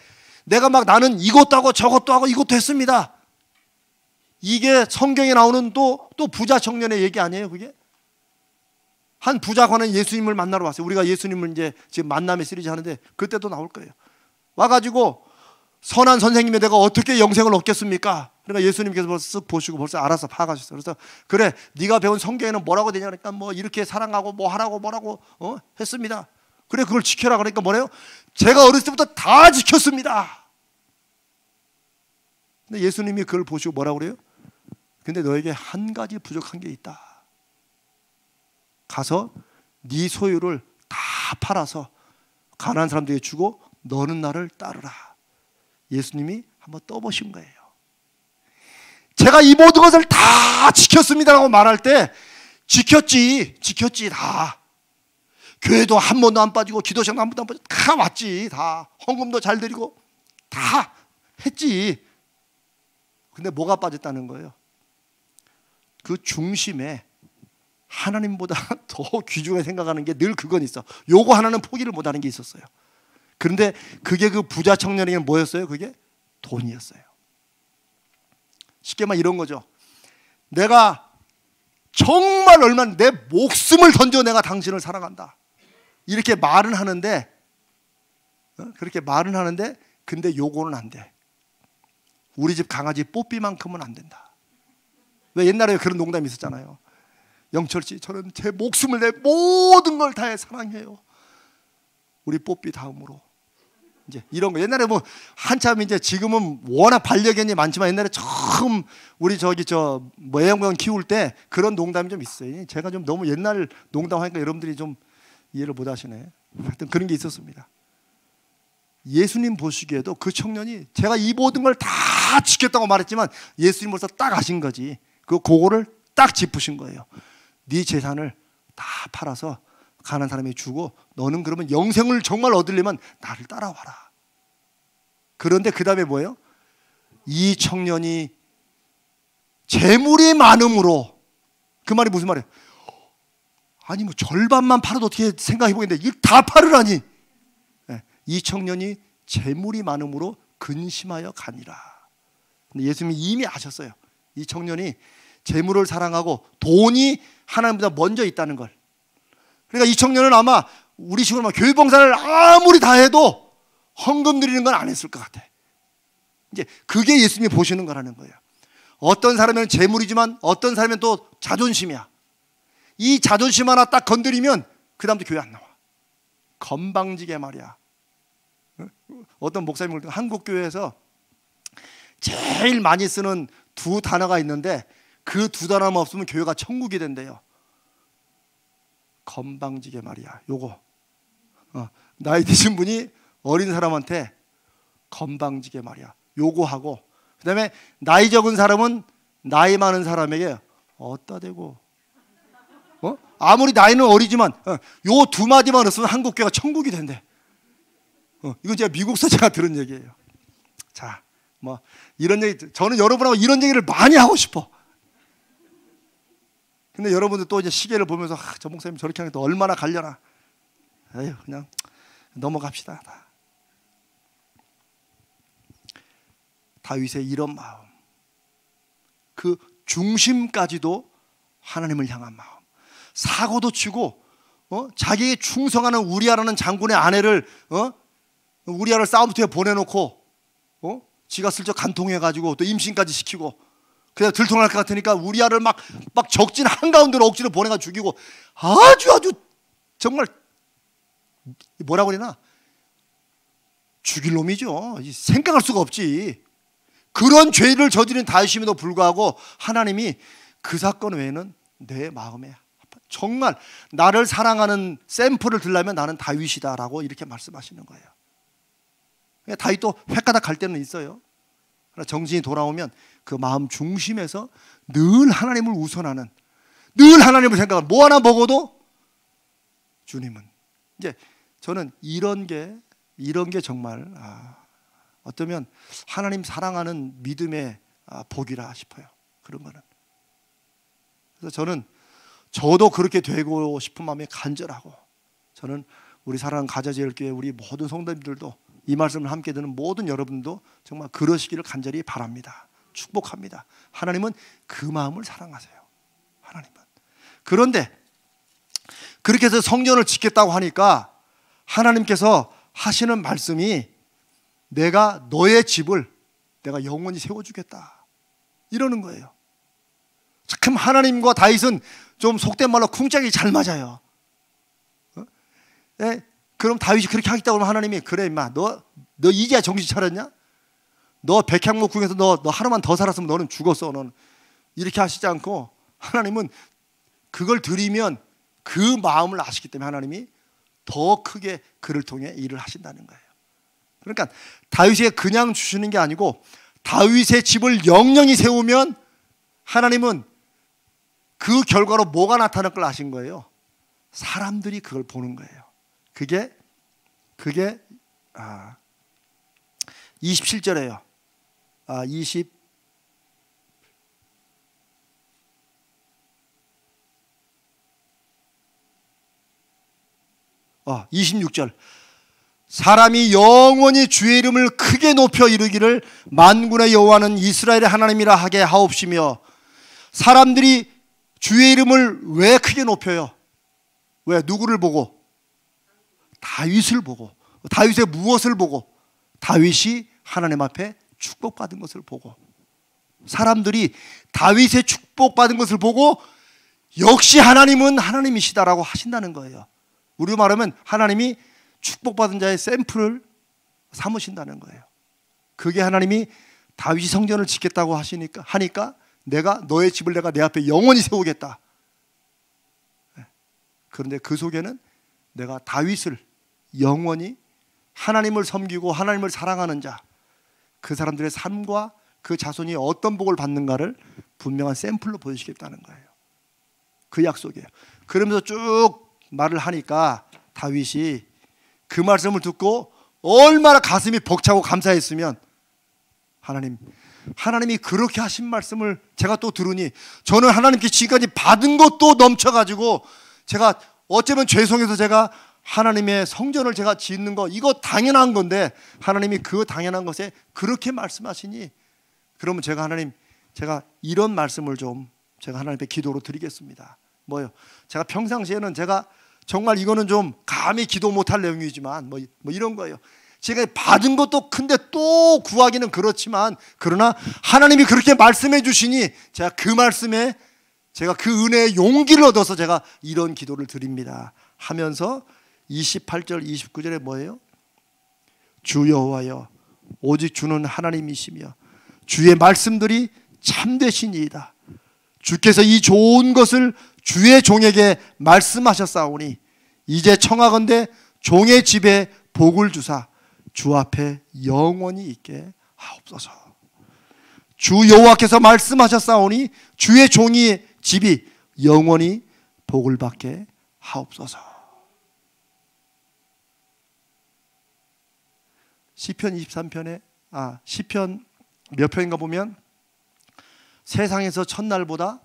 내가 나는 이것도 하고 저것도 하고 이것도 했습니다. 이게 성경에 나오는 또 부자 청년의 얘기 아니에요, 그게? 한 부자관은 예수님을 만나러 왔어요. 우리가 예수님을 이제 지금 만남의 시리즈 하는데 그때도 나올 거예요. 와가지고 선한 선생님이 내가 어떻게 영생을 얻겠습니까? 그러니까 예수님께서 쓱 보시고 벌써 알아서 파악하셨어요. 그래서 그래, 네가 배운 성경에는 뭐라고 되냐 그러니까 뭐 이렇게 사랑하고 뭐 하라고 뭐라고 했습니다. 그래, 그걸 지켜라 그러니까 뭐래요? 제가 어렸을 때부터 다 지켰습니다. 근데 예수님이 그걸 보시고 뭐라고 그래요? 근데 너에게 한 가지 부족한 게 있다. 가서 네 소유를 다 팔아서 가난한 사람들에게 주고 너는 나를 따르라. 예수님이 한번 떠보신 거예요. 제가 이 모든 것을 다 지켰습니다라고 말할 때 지켰지 다. 교회도 한 번도 안 빠지고 기도 시간도 한 번도 안 빠지고 다 왔지. 다 헌금도 잘 드리고 다 했지. 근데 뭐가 빠졌다는 거예요? 그 중심에 하나님보다 더 귀중하게 생각하는 게 늘 그건 있어. 요거 하나는 포기를 못하는 게 있었어요. 그런데 그게 그 부자 청년에게는 뭐였어요? 그게 돈이었어요. 쉽게 말하면 이런 거죠. 내가 정말 얼마나 내 목숨을 던져 내가 당신을 사랑한다. 이렇게 말은 하는데, 그렇게 말은 하는데, 근데 요거는 안 돼. 우리 집 강아지 뽀삐만큼은 안 된다. 왜 옛날에 그런 농담이 있었잖아요. 영철 씨, 저는 제 목숨을 내 모든 걸 다해 사랑해요. 우리 뽀삐 다음으로. 이제 이런 거 옛날에 뭐 한참 이제 지금은 워낙 반려견이 많지만 옛날에 처음 우리 애완견 키울 때 그런 농담이 좀 있어요. 제가 좀 너무 옛날 농담하니까 여러분들이 좀 이해를 못 하시네. 하여튼 그런 게 있었습니다. 예수님 보시기에도 그 청년이 제가 이 모든 걸 다 지켰다고 말했지만 예수님 벌써 딱 아신 거지. 그거를 딱 짚으신 거예요. 네 재산을 다 팔아서 가난한 사람에게 주고 너는 그러면 영생을 정말 얻으려면 나를 따라와라. 그런데 그 다음에 뭐예요? 이 청년이 재물이 많음으로, 그 말이 무슨 말이에요? 아니 뭐 절반만 팔아도 어떻게 생각해 보겠는데 이걸 다 팔으라니. 이 청년이 재물이 많음으로 근심하여 가니라. 근데 예수님이 이미 아셨어요. 이 청년이 재물을 사랑하고 돈이 하나님보다 먼저 있다는 걸. 그러니까 이 청년은 아마 우리 식으로 막 교회봉사를 아무리 다 해도 헌금 드리는 건 안 했을 것 같아. 이제 그게 예수님이 보시는 거라는 거예요. 어떤 사람은 재물이지만 어떤 사람은 또 자존심이야. 이 자존심 하나 딱 건드리면 그 다음부터 교회 안 나와. 건방지게 말이야. 어떤 목사님이 한국 교회에서 제일 많이 쓰는 두 단어가 있는데 그 두 단어만 없으면 교회가 천국이 된대요. 건방지게 말이야. 요거 나이 드신 분이 어린 사람한테 건방지게 말이야. 요거 하고, 그 다음에 나이 적은 사람은 나이 많은 사람에게 어따 대고 아무리 나이는 어리지만 요 두 마디만 없으면 한국 교회가 천국이 된대. 이건 제가 미국에서 제가 들은 얘기예요. 자, 뭐 이런 얘기, 저는 여러분하고 이런 얘기를 많이 하고 싶어. 근데 여러분들 또 이제 시계를 보면서 저 목사님 저렇게 하니까 또 얼마나 갈려나. 에휴, 그냥 넘어갑시다. 다윗의 이런 마음, 그 중심까지도 하나님을 향한 마음. 사고도 치고 자기에게 충성하는 우리아라는 장군의 아내를 우리아를 싸움터에 보내놓고 지가 슬쩍 간통해가지고 또 임신까지 시키고, 그냥 들통날 것 같으니까 우리아를 막 적진 한가운데로 억지로 보내가 죽이고, 아주 정말 뭐라고 그러나 죽일 놈이죠. 생각할 수가 없지. 그런 죄를 저지른 다윗임에도 불구하고 하나님이 그 사건 외에는 내 마음에 정말 나를 사랑하는 샘플을 들려면 나는 다윗이다라고 이렇게 말씀하시는 거예요. 다윗도 횟가닥 갈 때는 있어요. 그러나 정신이 돌아오면 그 마음 중심에서 늘 하나님을 우선하는, 늘 하나님을 생각하는, 뭐 하나 먹어도 주님은. 이제 저는 이런 게 정말 어쩌면 하나님 사랑하는 믿음의 복이라 싶어요. 그런 거는. 그래서 저도 그렇게 되고 싶은 마음이 간절하고, 저는 우리 사랑하는 가자제일교회 우리 모든 성도님들도 이 말씀을 함께 듣는 모든 여러분도 정말 그러시기를 간절히 바랍니다. 축복합니다. 하나님은 그 마음을 사랑하세요. 하나님은. 그런데 그렇게 해서 성전을 짓겠다고 하니까 하나님께서 하시는 말씀이 내가 너의 집을 내가 영원히 세워주겠다 이러는 거예요. 참 하나님과 다윗은 좀 속된 말로 쿵짝이 잘 맞아요. 그럼 다윗이 그렇게 하겠다고 하면 하나님이 그래 임마 너 이제야 정신 차렸냐? 너 백향목 궁에서 너 하루만 더 살았으면 너는 죽었어. 너는 이렇게 하시지 않고 하나님은 그걸 드리면 그 마음을 아시기 때문에 하나님이 더 크게 그를 통해 일을 하신다는 거예요. 그러니까 다윗에게 그냥 주시는 게 아니고 다윗의 집을 영영히 세우면 하나님은 그 결과로 뭐가 나타날 걸 아신 거예요. 사람들이 그걸 보는 거예요. 그게 27절에요. 26절. 사람이 영원히 주의 이름을 크게 높여 이르기를 만군의 여호와는 이스라엘의 하나님이라 하게 하옵시며. 사람들이 주의 이름을 왜 크게 높여요? 왜? 누구를 보고? 다윗을 보고. 다윗의 무엇을 보고? 다윗이 하나님 앞에 축복받은 것을 보고. 사람들이 다윗의 축복받은 것을 보고 역시 하나님은 하나님이시다라고 하신다는 거예요. 우리로 말하면 하나님이 축복받은 자의 샘플을 삼으신다는 거예요. 그게 하나님이 다윗이 성전을 짓겠다고 하니까 내가 너의 집을 내가 내 앞에 영원히 세우겠다. 그런데 그 속에는 내가 다윗을 영원히 하나님을 섬기고 하나님을 사랑하는 자, 그 사람들의 삶과 그 자손이 어떤 복을 받는가를 분명한 샘플로 보여주겠다는 거예요. 그 약속이에요. 그러면서 쭉 말을 하니까 다윗이 그 말씀을 듣고 얼마나 가슴이 벅차고 감사했으면 하나님이 그렇게 하신 말씀을 제가 또 들으니 저는 하나님께 지금까지 받은 것도 넘쳐가지고 제가 어쩌면 죄송해서 제가 하나님의 성전을 제가 짓는 거 이거 당연한 건데 하나님이 그 당연한 것에 그렇게 말씀하시니 그러면 제가 이런 말씀을 좀 제가 하나님께 기도로 드리겠습니다. 뭐요? 제가 평상시에는 제가 정말 이거는 좀 감히 기도 못할 내용이지만 뭐 이런 거예요. 제가 받은 것도 큰데 또 구하기는 그렇지만 그러나 하나님이 그렇게 말씀해 주시니 제가 그 말씀에 제가 그 은혜의 용기를 얻어서 제가 이런 기도를 드립니다 하면서 28절 29절에 뭐예요? 주 여호와여 오직 주는 하나님이시며 주의 말씀들이 참되시니이다. 주께서 이 좋은 것을 주의 종에게 말씀하셨사오니 이제 청하건대 종의 집에 복을 주사 주 앞에 영원히 있게 하옵소서. 주 여호와께서 말씀하셨사오니 주의 종의 집이 영원히 복을 받게 하옵소서. 시편 23편에 시편 몇 편인가 보면 세상에서 첫날보다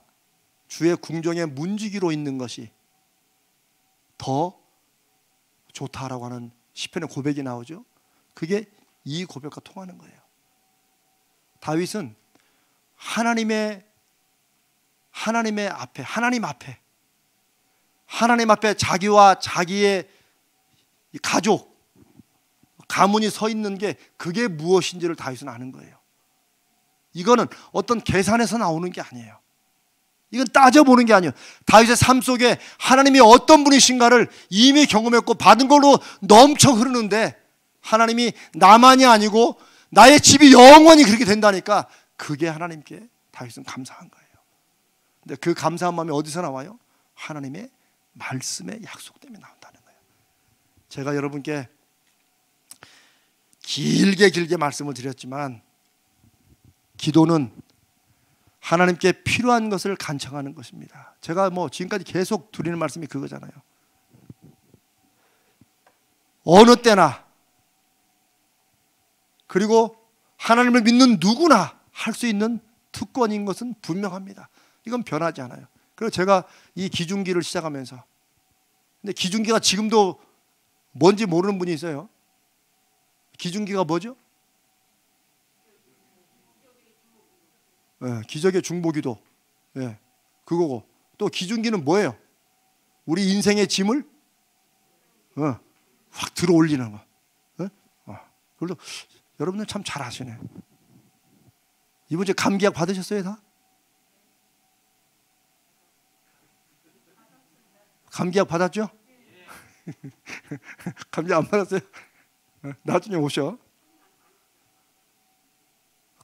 주의 궁정에 문지기로 있는 것이 더 좋다라고 하는 시편의 고백이 나오죠. 그게 이 고백과 통하는 거예요. 다윗은 하나님 앞에 자기와 자기의 가족, 가문이 서 있는 게 그게 무엇인지를 다윗은 아는 거예요. 이거는 어떤 계산에서 나오는 게 아니에요. 이건 따져보는 게 아니에요. 다윗의 삶 속에 하나님이 어떤 분이신가를 이미 경험했고 받은 걸로 넘쳐 흐르는데 하나님이 나만이 아니고 나의 집이 영원히 그렇게 된다니까 그게 하나님께 다윗은 감사한 거예요. 근데 그 감사한 마음이 어디서 나와요? 하나님의 말씀의 약속 때문에 나온다는 거예요. 제가 여러분께 길게 말씀을 드렸지만 기도는 하나님께 필요한 것을 간청하는 것입니다. 제가 지금까지 계속 드리는 말씀이 그거잖아요. 어느 때나 그리고 하나님을 믿는 누구나 할 수 있는 특권인 것은 분명합니다. 이건 변하지 않아요. 그래서 제가 이 기중기를 시작하면서 근데 기중기가 지금도 뭔지 모르는 분이 있어요. 기중기가 뭐죠? 기적의 중보기도 그거고 또 기중기는 뭐예요? 우리 인생의 짐을 확 들어 올리는 거. 그래서 여러분들 참 잘 아시네. 이번 주에 감기약 받으셨어요 다? 감기약 받았죠? 감기약 안 받았어요? 나중에 오셔.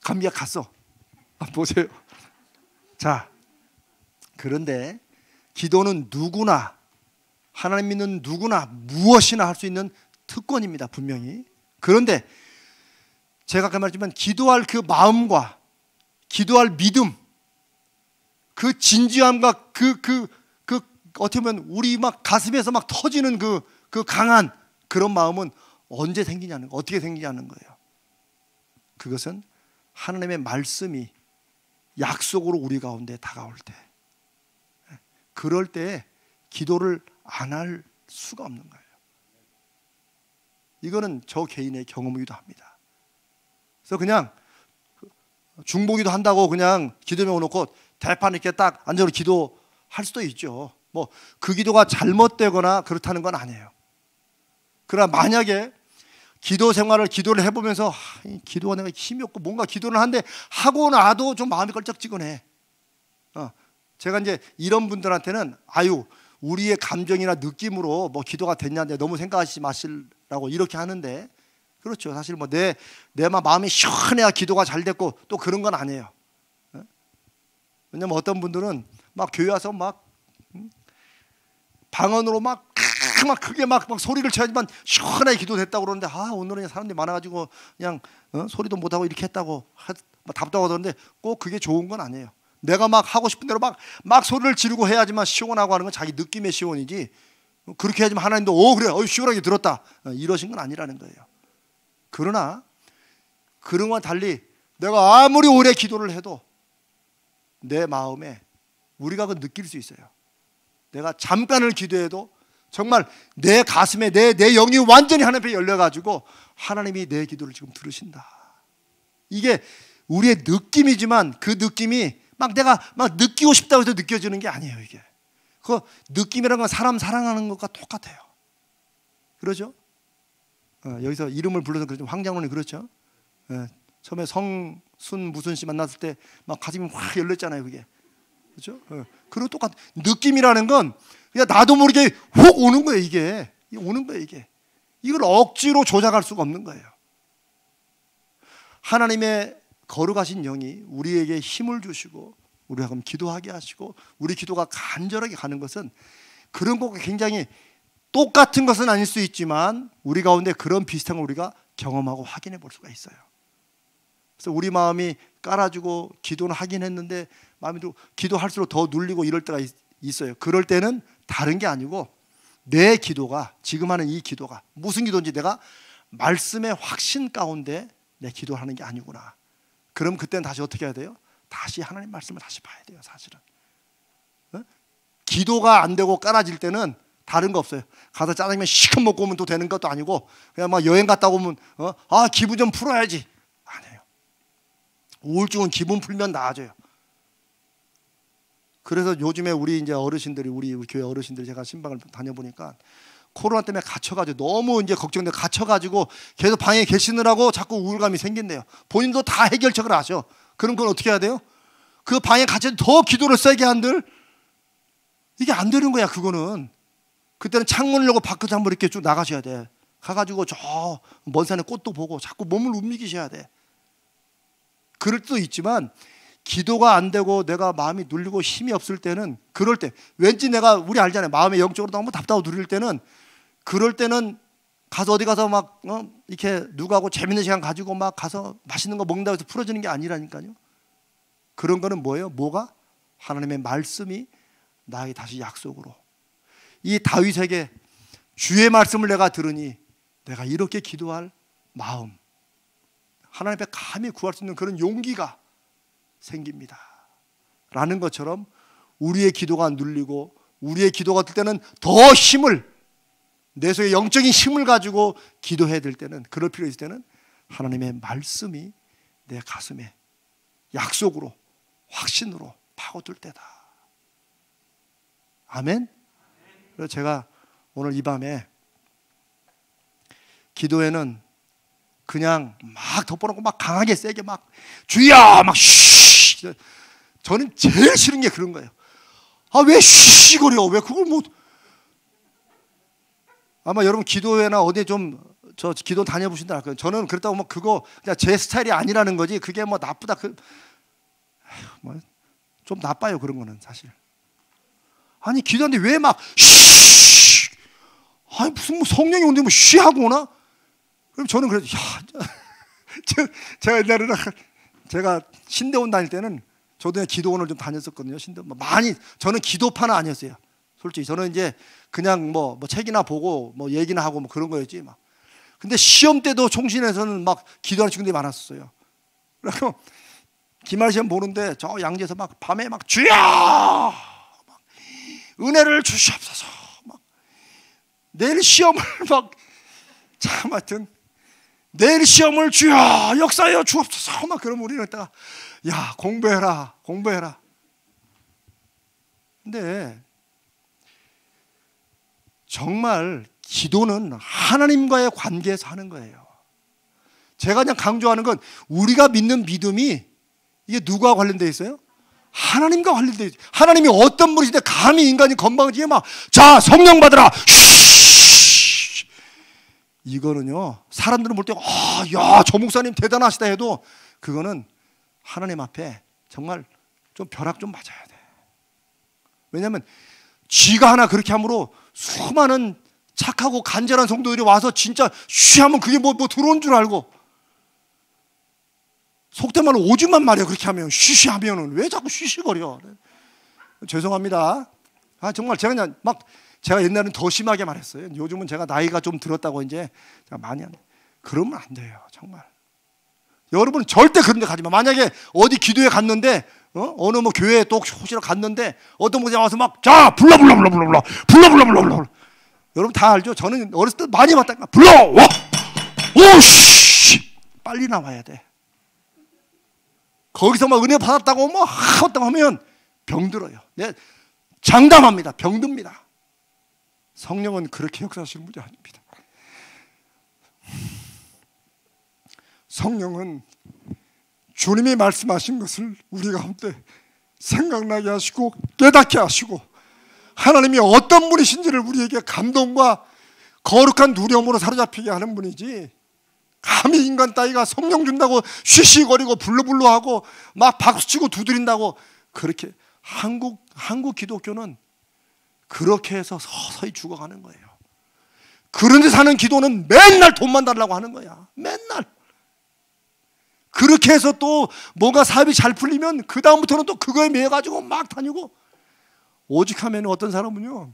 감기약 갔어. 보세요. 자, 그런데 기도는 누구나, 하나님 믿는 누구나 무엇이나 할 수 있는 특권입니다. 분명히. 그런데 제가 아까 말했지만 기도할 그 마음과 기도할 믿음, 그 진지함과 그 어떻게 보면 우리 막 가슴에서 막 터지는 그 강한 그런 마음은 언제 생기냐는 거, 어떻게 생기냐는 거예요. 그것은 하나님의 말씀이 약속으로 우리 가운데 다가올 때, 그럴 때 기도를 안 할 수가 없는 거예요. 이거는 저 개인의 경험이기도 합니다. 그래서 그냥 중보기도 한다고 그냥 기도명 놓고 대판 이렇게 딱 앉아서 기도할 수도 있죠. 뭐 그 기도가 잘못되거나 그렇다는 건 아니에요. 그러나 만약에 기도를 해보면서 기도가 내가 힘이 없고 뭔가 기도를 하는데 하고 나도 좀 마음이 걸쩍지근해. 제가 이제 이런 분들한테는 우리의 감정이나 느낌으로 뭐 기도가 됐냐는데 너무 생각하지 마시라고 이렇게 하는데, 그렇죠. 사실 뭐 내 마음이 시원해야 기도가 잘 됐고 또 그런 건 아니에요. 왜냐면 어떤 분들은 막 교회 와서 막 방언으로 막 크게 막 소리를 쳐야지만 시원하게 기도됐다고 그러는데, 오늘은 사람들이 많아가지고 그냥 소리도 못하고 이렇게 했다고 답답하고 그러는데 꼭 그게 좋은 건 아니에요. 내가 막 하고 싶은 대로 막 소리를 지르고 해야지만 시원하고 하는 건 자기 느낌의 시원이지, 그렇게 해야지만 하나님도 그래 시원하게 들었다 이러신 건 아니라는 거예요. 그러나 그런 건 달리 내가 아무리 오래 기도를 해도 내 마음에 우리가 그걸 느낄 수 있어요. 내가 잠깐을 기도해도 정말 내 가슴에 내 영이 완전히 하나님 앞에 열려가지고 하나님이 내 기도를 지금 들으신다. 이게 우리의 느낌이지만 그 느낌이 막 내가 막 느끼고 싶다고 해서 느껴지는 게 아니에요. 이게 그 느낌이라는 건 사람 사랑하는 것과 똑같아요. 그러죠? 여기서 이름을 불러서 그러죠. 황장로님 그렇죠? 처음에 성순 무순 씨 만났을 때 막 가슴이 확 열렸잖아요. 그게 그렇죠? 그리고 똑같. 느낌이라는 건 그냥 나도 모르게 훅 오는 거예요. 이게 오는 거예요. 이걸 억지로 조작할 수가 없는 거예요. 하나님의 거룩하신 영이 우리에게 힘을 주시고 우리가 그럼 기도하게 하시고 우리 기도가 간절하게 가는 것은 그런 것과 굉장히 똑같은 것은 아닐 수 있지만 우리 가운데 그런 비슷한 걸 우리가 경험하고 확인해 볼 수가 있어요. 그래서 우리 마음이 깔아주고 기도는 하긴 했는데 마음이 기도할수록 더 눌리고 이럴 때가 있어요. 그럴 때는 다른 게 아니고 내 기도가, 지금 하는 이 기도가 무슨 기도인지 내가 말씀의 확신 가운데 내 기도하는 게 아니구나. 그럼 그때는 다시 어떻게 해야 돼요? 다시 하나님 말씀을 다시 봐야 돼요. 사실은 기도가 안 되고 깔아질 때는 다른 거 없어요. 가서 짜장면 시큼 먹고 오면 또 되는 것도 아니고 그냥 막 여행 갔다 오면 기분 좀 풀어야지. 아니에요. 우울증은 기분 풀면 나아져요. 그래서 요즘에 우리 이제 어르신들이 우리 교회 어르신들이 제가 신방을 다녀보니까 코로나 때문에 갇혀가지고 너무 이제 걱정돼 갇혀가지고 계속 방에 계시느라고 자꾸 우울감이 생긴대요. 본인도 다 해결책을 아셔. 그럼 그건 어떻게 해야 돼요? 그 방에 갇혀서 더 기도를 세게 한들 이게 안 되는 거야. 그거는 그때는 창문을 열고 밖으로 한번 이렇게 쭉 나가셔야 돼. 가가지고 저 먼 산에 꽃도 보고 자꾸 몸을 움직이셔야 돼. 그럴 수도 있지만 기도가 안 되고 내가 마음이 눌리고 힘이 없을 때는 그럴 때 왠지 내가 우리 알잖아요. 마음의 영적으로 너무 답답하고 누릴 때는 그럴 때는 가서 어디 가서 막 이렇게 누구하고 재밌는 시간 가지고 막 가서 맛있는 거 먹는다고 해서 풀어지는 게 아니라니까요. 그런 거는 뭐예요? 뭐가? 하나님의 말씀이 나에게 다시 약속으로 이 다윗에게 주의 말씀을 내가 들으니 내가 이렇게 기도할 마음 하나님 앞에 감히 구할 수 있는 그런 용기가 생깁니다 라는 것처럼 우리의 기도가 눌리고 우리의 기도가 될 때는 더 힘을 내 속에 영적인 힘을 가지고 기도해야 될 때는 그럴 필요 있을 때는 하나님의 말씀이 내 가슴에 약속으로 확신으로 파고들 때다. 아멘. 그래서 제가 오늘 이 밤에 기도에는 그냥 막 덮어놓고 막 강하게 세게 막 주야 막 쉬. 저는 제일 싫은 게 그런 거예요. 아, 왜 쉬거려? 왜 그걸 뭐. 아마 여러분 기도회나 어디 좀 저 기도 다녀보신다 할 거예요. 저는 그렇다고 뭐 그거 그냥 제 스타일이 아니라는 거지. 그게 뭐 나쁘다 뭐 좀 나빠요 그런 거는 사실. 아니 기도하는데 왜 막 쉬? 아니 무슨 뭐 성령이 오는데 뭐 쉬하고 오나? 그럼 저는 그래도 제가 옛날에는 제가 신대원 다닐 때는 저도 기도원을 좀 다녔었거든요. 신대원 많이 저는 기도파는 아니었어요. 솔직히 저는 이제 그냥 뭐 책이나 보고 뭐 얘기나 하고 뭐 그런 거였지 막. 근데 시험 때도 총신에서는 막 기도하는 친구들이 많았었어요. 그래서 기말 시험 보는데 저 양재에서 막 밤에 막 주여 막 은혜를 주시옵소서 막 내일 시험을 막 참 하여튼 내일 시험을 주여 역사하여 주옵소서 막 그러면 우리는 딱 야 공부해라 공부해라. 근데 정말 기도는 하나님과의 관계에서 하는 거예요. 제가 그냥 강조하는 건 우리가 믿는 믿음이 이게 누구와 관련되어 있어요? 하나님과 관련되어 있어요. 하나님이 어떤 분이신데 감히 인간이 건방지게 막 자 성령 받으라 쉬. 이거는요 사람들은 볼 때 야 저 목사님 대단하시다 해도 그거는 하나님 앞에 정말 좀 벼락 좀 맞아야 돼. 왜냐하면 지가 하나 그렇게 함으로 수많은 착하고 간절한 성도들이 와서 진짜 쉬하면 그게 뭐 들어온 줄 알고 속된 말로 오줌만 말이야. 그렇게 하면 쉬쉬하면은 왜 자꾸 쉬쉬거려. 죄송합니다. 아 정말 제가 그냥 막 제가 옛날에는 더 심하게 말했어요. 요즘은 제가 나이가 좀 들었다고 이제 제가 많이 안 그러면 안 돼요. 정말 여러분 절대 그런 데 가지 마. 만약에 어디 기도회 갔는데 어느 뭐 교회에 또 혹시나 갔는데 어떤 분이 와서 막 자 불러 여러분 다 알죠? 저는 어렸을 때 많이 봤다니까. 불러와 오씨 빨리 나와야 돼. 거기서 막 은혜 받았다고 뭐 하었다고 하면 병들어요. 네, 장담합니다. 병듭니다. 성령은 그렇게 역사하시는 분이 아닙니다. 성령은 주님이 말씀하신 것을 우리 가운데 생각나게 하시고 깨닫게 하시고 하나님이 어떤 분이신지를 우리에게 감동과 거룩한 두려움으로 사로잡히게 하는 분이지 감히 인간 따위가 성령 준다고 쉬쉬거리고 불러불러하고 막 박수치고 두드린다고 그렇게 한국 기독교는 그렇게 해서 서서히 죽어가는 거예요. 그런 데 사는 기도는 맨날 돈만 달라고 하는 거야. 맨날. 그렇게 해서 또 뭔가 사업이 잘 풀리면 그 다음부터는 또 그거에 매여가지고 막 다니고 오직 하면 어떤 사람은요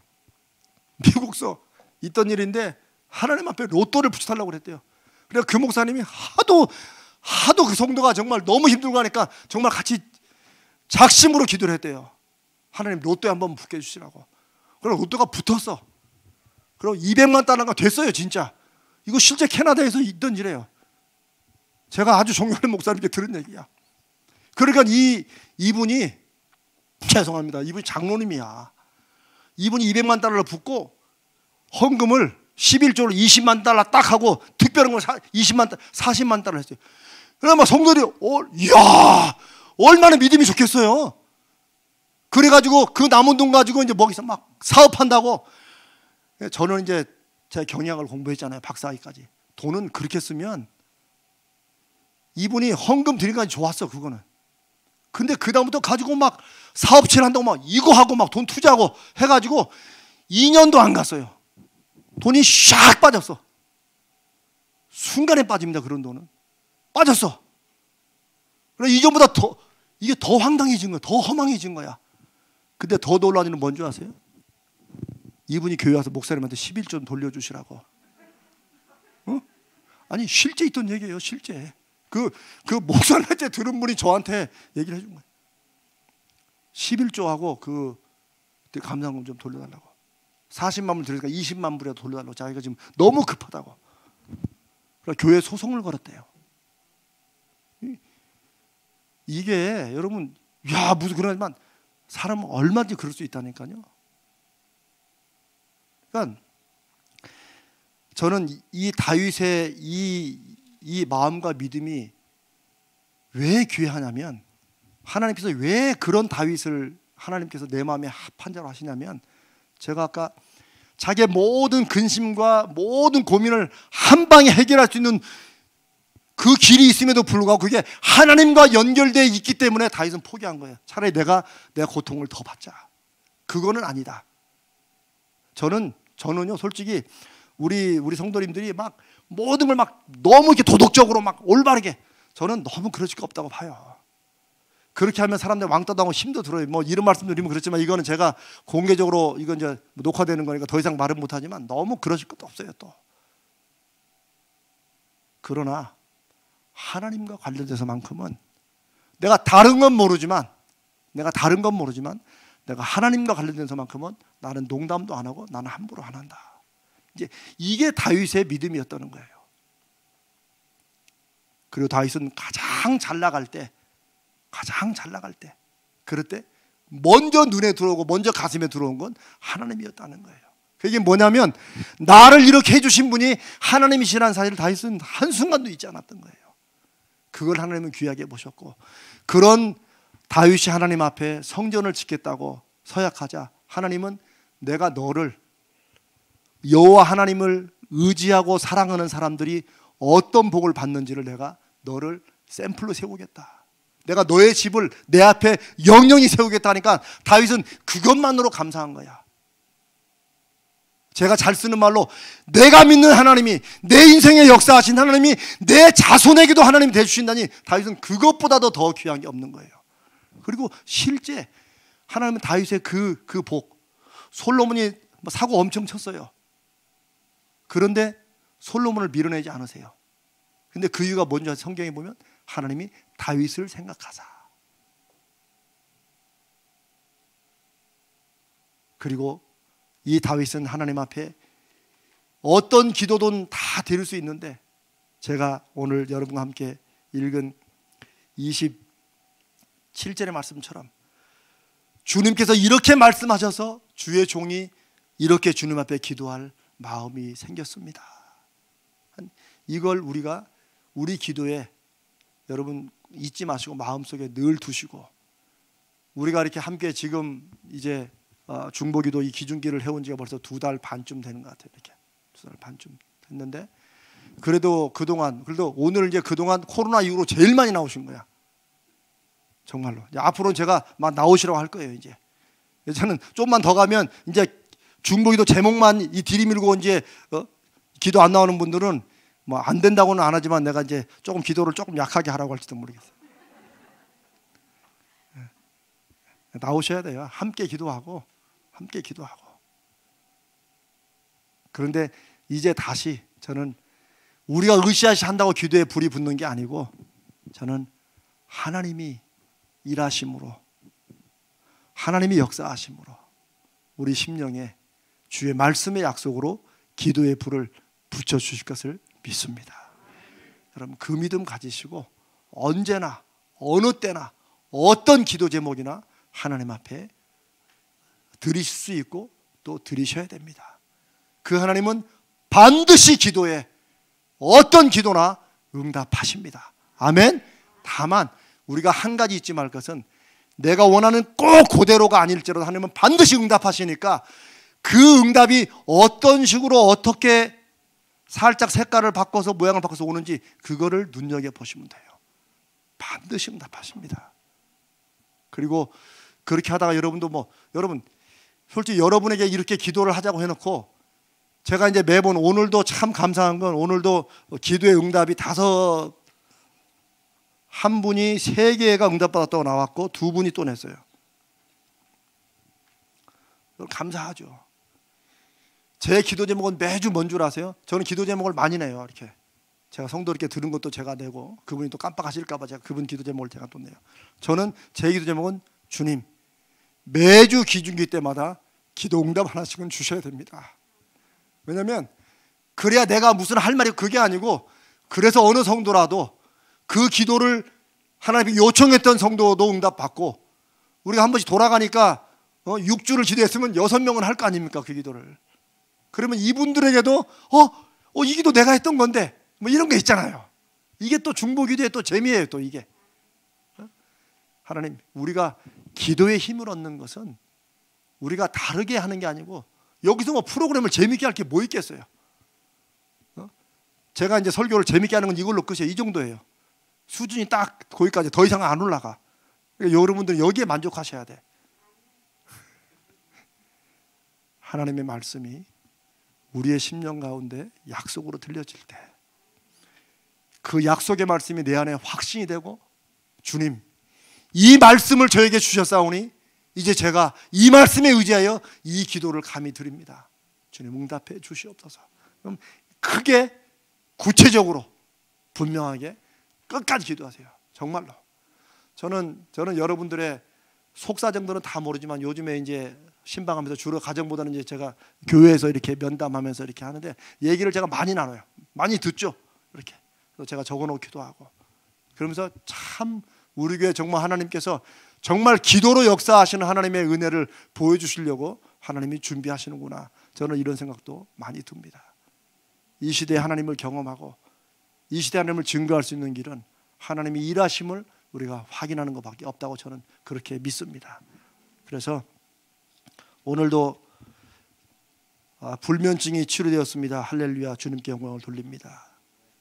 미국서 있던 일인데 하나님 앞에 로또를 붙여달라고 그랬대요. 그래서 그 목사님이 하도 그 성도가 정말 너무 힘들고 하니까 정말 같이 작심으로 기도를 했대요. 하나님 로또에 한번 붙게 해주시라고. 그럼 로또가 붙었어. 그럼 200만 달러가 됐어요. 진짜 이거 실제 캐나다에서 있던 일이에요. 제가 아주 존경하는 목사님께 들은 얘기야. 그러니까 이분이 죄송합니다. 이분이 장로님이야. 이분이 200만 달러를 붓고 헌금을 11조로 20만 달러 딱 하고 특별한 걸 40만 달러 했어요. 그래 막 성도들이 이야 얼마나 믿음이 좋겠어요. 그래가지고 그 남은 돈 가지고 이제 거기서 막 사업한다고. 저는 이제 제가 경영학을 공부했잖아요. 박사학위까지. 돈은 그렇게 쓰면 이분이 헌금 드리기까지 좋았어 그거는. 근데 그 다음부터 가지고 막 사업체를 한다고 막 이거 하고 막 돈 투자하고 해가지고 2년도 안 갔어요. 돈이 샥 빠졌어. 순간에 빠집니다. 그런 돈은 빠졌어. 그래 이전보다 이게 더 황당해진 거야. 더 허망해진 거야. 근데 더 놀라운 일은 뭔지 아세요? 이분이 교회 와서 목사님한테 11조 좀 돌려주시라고. 아니 실제 있던 얘기예요. 실제 그 목사님한테 들은 분이 저한테 얘기를 해준 거예요. 11조하고 그때 감사금 좀 돌려달라고. 40만 불 들으니까 20만 불이라도 돌려달라고. 자기가 지금 너무 급하다고. 그래서 교회에 소송을 걸었대요. 이게 여러분 야 무슨 그러지만 사람은 얼마든지 그럴 수 있다니까요. 그러니까 저는 이 다윗의 이 이 마음과 믿음이 왜 귀하냐면, 하나님께서 왜 그런 다윗을 하나님께서 내 마음에 합한 자로 하시냐면, 제가 아까 자기의 모든 근심과 모든 고민을 한 방에 해결할 수 있는 그 길이 있음에도 불구하고 그게 하나님과 연결되어 있기 때문에 다윗은 포기한 거예요. 차라리 내가 내 고통을 더 받자. 그거는 아니다. 저는요 솔직히 우리 성도님들이 막 모든 걸 막 너무 이렇게 도덕적으로 막 올바르게, 저는 너무 그럴 수가 없다고 봐요. 그렇게 하면 사람들 왕따 당하고 힘도 들어요. 뭐 이런 말씀 드리면 그렇지만 이거는 제가 공개적으로 이건 이제 녹화되는 거니까 더 이상 말은 못하지만 너무 그러실 것도 없어요 또. 그러나 하나님과 관련돼서만큼은 내가 다른 건 모르지만 내가 하나님과 관련돼서만큼은 나는 농담도 안 하고 나는 함부로 안 한다. 이제 이게 다윗의 믿음이었다는 거예요. 그리고 다윗은 가장 잘 나갈 때 그럴 때 먼저 눈에 들어오고 먼저 가슴에 들어온 건 하나님이었다는 거예요. 그게 뭐냐면 나를 이렇게 해주신 분이 하나님이시라는 사실을 다윗은 한순간도 잊지 않았던 거예요. 그걸 하나님은 귀하게 보셨고, 그런 다윗이 하나님 앞에 성전을 짓겠다고 서약하자 하나님은 내가 너를, 여호와 하나님을 의지하고 사랑하는 사람들이 어떤 복을 받는지를 내가 너를 샘플로 세우겠다. 내가 너의 집을 내 앞에 영영히 세우겠다 하니까 다윗은 그것만으로 감사한 거야. 제가 잘 쓰는 말로 내가 믿는 하나님이, 내 인생에 역사하신 하나님이 내 자손에게도 하나님이 되주신다니 다윗은 그것보다도 더 귀한 게 없는 거예요. 그리고 실제 하나님은 다윗의 그 복, 솔로몬이 사고 엄청 쳤어요. 그런데 솔로몬을 밀어내지 않으세요. 근데 그 이유가 뭔지 성경에 보면 하나님이 다윗을 생각하사. 그리고 이 다윗은 하나님 앞에 어떤 기도든 다 드릴 수 있는데, 제가 오늘 여러분과 함께 읽은 27절의 말씀처럼 주님께서 이렇게 말씀하셔서 주의 종이 이렇게 주님 앞에 기도할 마음이 생겼습니다. 이걸 우리가 우리 기도에 여러분 잊지 마시고 마음속에 늘 두시고, 우리가 이렇게 함께 지금 이제 중보기도 이 기중기를 해온 지가 벌써 2달 반쯤 되는 것 같아요. 이렇게 2달 반쯤 됐는데, 그래도 오늘 이제 그동안 코로나 이후로 제일 많이 나오신 거야. 정말로. 앞으로는 제가 막 나오시라고 할 거예요. 이제 저는 조금만 더 가면 이제 중보기도 제목만 이 들이밀고 이제 기도 안 나오는 분들은 뭐 안 된다고는 안 하지만 내가 이제 조금 기도를 조금 약하게 하라고 할지도 모르겠어요. 나오셔야 돼요. 함께 기도하고. 그런데 이제 다시 저는 우리가 으쌰으쌰 한다고 기도에 불이 붙는 게 아니고, 저는 하나님이 일하심으로, 하나님이 역사하심으로 우리 심령에 주의 말씀의 약속으로 기도의 불을 붙여주실 것을 믿습니다. 여러분 그 믿음 가지시고 언제나 어느 때나 어떤 기도 제목이나 하나님 앞에 드리실 수 있고 또 드리셔야 됩니다. 그 하나님은 반드시 기도에 어떤 기도나 응답하십니다. 아멘. 다만 우리가 한 가지 잊지 말 것은, 내가 원하는 꼭 그대로가 아닐지라도 하나님은 반드시 응답하시니까 그 응답이 어떤 식으로 어떻게 살짝 색깔을 바꿔서 모양을 바꿔서 오는지 그거를 눈여겨보시면 돼요. 반드시 응답하십니다. 그리고 그렇게 하다가 여러분 솔직히 여러분에게 이렇게 기도를 하자고 해놓고, 제가 이제 매번 오늘도 참 감사한 건, 오늘도 기도의 응답이 한 분이 3개가 응답받았다고 나왔고 2분이 또 냈어요. 감사하죠. 제 기도 제목은 매주 뭔 줄 아세요? 저는 기도 제목을 많이 내요. 이렇게 제가 성도 이렇게 들은 것도 제가 내고, 그분이 또 깜빡하실까 봐 제가 그분 기도 제목을 제가 또 내요. 저는 제 기도 제목은, 주님 매주 기중기 때마다 기도 응답 하나씩은 주셔야 됩니다. 왜냐하면 그래야 내가 무슨 할 말이 그게 아니고, 그래서 어느 성도라도 그 기도를 하나님께 요청했던 성도도 응답받고, 우리가 한 번씩 돌아가니까 6주를 기도했으면 6명은 할 거 아닙니까? 그 기도를. 그러면 이분들에게도 이 기도 내가 했던 건데 뭐 이런 게 있잖아요. 이게 또 중보기도의 또 재미예요. 또 이게 하나님, 우리가 기도의 힘을 얻는 것은 우리가 다르게 하는 게 아니고, 여기서 뭐 프로그램을 재밌게 할 게 뭐 있겠어요. 제가 이제 설교를 재밌게 하는 건 이걸로 끝이에요. 이 정도예요. 수준이 딱 거기까지, 더 이상 안 올라가. 그러니까 여러분들은 여기에 만족하셔야 돼. 하나님의 말씀이 우리의 심령 가운데 약속으로 들려질 때, 그 약속의 말씀이 내 안에 확신이 되고, 주님, 이 말씀을 저에게 주셨사오니 이제 제가 이 말씀에 의지하여 이 기도를 감히 드립니다. 주님, 응답해 주시옵소서. 그럼 크게, 구체적으로, 분명하게 끝까지 기도하세요. 정말로. 저는 여러분들의 속사정들은 다 모르지만, 요즘에 이제 신방하면서 주로 가정보다는 이제 제가 교회에서 이렇게 면담하면서 이렇게 하는데, 얘기를 제가 많이 나눠요. 많이 듣죠. 이렇게. 그래서 제가 적어놓기도 하고. 그러면서 참 우리 교회 정말 하나님께서 정말 기도로 역사하시는 하나님의 은혜를 보여주시려고 하나님이 준비하시는구나. 저는 이런 생각도 많이 듭니다. 이 시대에 하나님을 경험하고 이 시대에 하나님을 증거할 수 있는 길은 하나님이 일하심을 우리가 확인하는 것밖에 없다고 저는 그렇게 믿습니다. 그래서 오늘도 불면증이 치료되었습니다. 할렐루야, 주님께 영광을 돌립니다.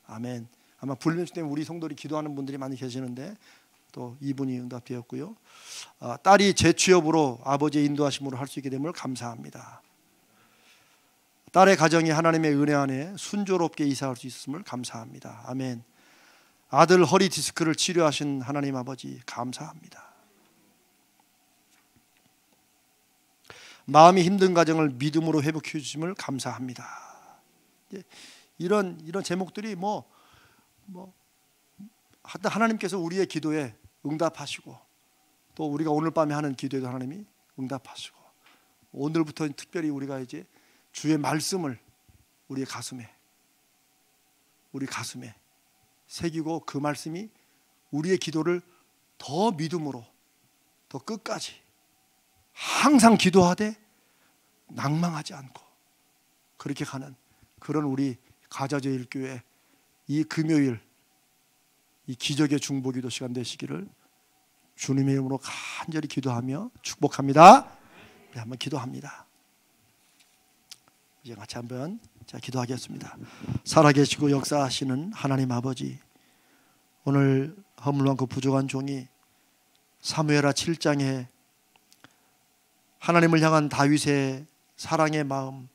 아멘. 아마 불면증 때문에 우리 성도들이 기도하는 분들이 많이 계시는데, 또 이분이 응답되었고요. 딸이 재취업으로 아버지의 인도하심으로 할 수 있게 됨을 감사합니다. 딸의 가정이 하나님의 은혜 안에 순조롭게 이사할 수 있음을 감사합니다. 아멘. 아들 허리 디스크를 치료하신 하나님 아버지 감사합니다. 마음이 힘든 가정을 믿음으로 회복해 주심을 감사합니다. 이런 제목들이 하나님께서 우리의 기도에 응답하시고, 또 우리가 오늘 밤에 하는 기도에도 하나님이 응답하시고, 오늘부터 특별히 우리가 이제 주의 말씀을 우리 가슴에 새기고, 그 말씀이 우리의 기도를 더 믿음으로, 더 끝까지 항상 기도하되 낭망하지 않고 그렇게 가는 그런 우리 가자제일교회 이 금요일 이 기적의 중보기도 시간 되시기를 주님의 이름으로 간절히 기도하며 축복합니다. 우리 한번 기도합니다. 이제 같이 한번 기도하겠습니다. 살아계시고 역사하시는 하나님 아버지, 오늘 허물 많고 부족한 종이 사무엘하 7장에 하나님을 향한 다윗의 사랑의 마음,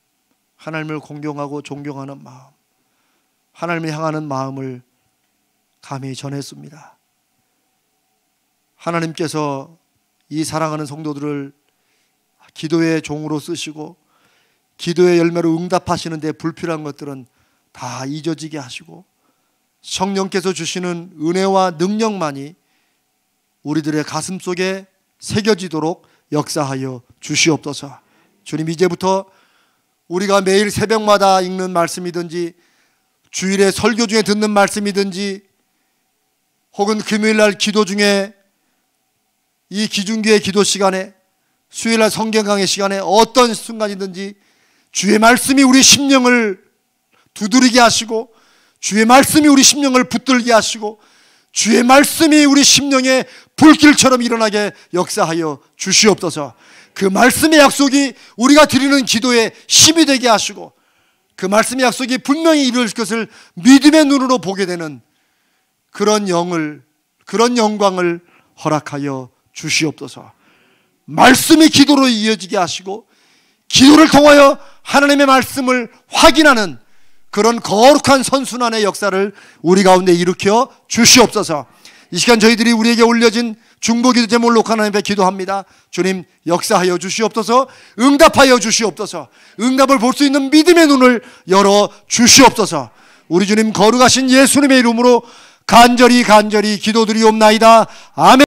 하나님을 공경하고 존경하는 마음, 하나님을 향하는 마음을 감히 전했습니다. 하나님께서 이 사랑하는 성도들을 기도의 종으로 쓰시고 기도의 열매로 응답하시는 데 불필요한 것들은 다 잊어지게 하시고, 성령께서 주시는 은혜와 능력만이 우리들의 가슴 속에 새겨지도록 역사하여 주시옵소서. 주님, 이제부터 우리가 매일 새벽마다 읽는 말씀이든지 주일에 설교 중에 듣는 말씀이든지 혹은 금요일날 기도 중에 이 기중교회 기도 시간에 수요일날 성경 강의 시간에 어떤 순간이든지 주의 말씀이 우리 심령을 두드리게 하시고, 주의 말씀이 우리 심령을 붙들게 하시고, 주의 말씀이 우리 심령에 불길처럼 일어나게 역사하여 주시옵소서. 그 말씀의 약속이 우리가 드리는 기도에 힘이 되게 하시고, 그 말씀의 약속이 분명히 이룰 것을 믿음의 눈으로 보게 되는 그런 영광을 허락하여 주시옵소서. 말씀이 기도로 이어지게 하시고, 기도를 통하여 하나님의 말씀을 확인하는 그런 거룩한 선순환의 역사를 우리 가운데 일으켜 주시옵소서. 이 시간 저희들이 우리에게 올려진 중보기도 제목을 놓고 하나님 앞에 기도합니다. 주님, 역사하여 주시옵소서. 응답하여 주시옵소서. 응답을 볼 수 있는 믿음의 눈을 열어 주시옵소서. 우리 주님 거룩하신 예수님의 이름으로 간절히 기도드리옵나이다. 아멘.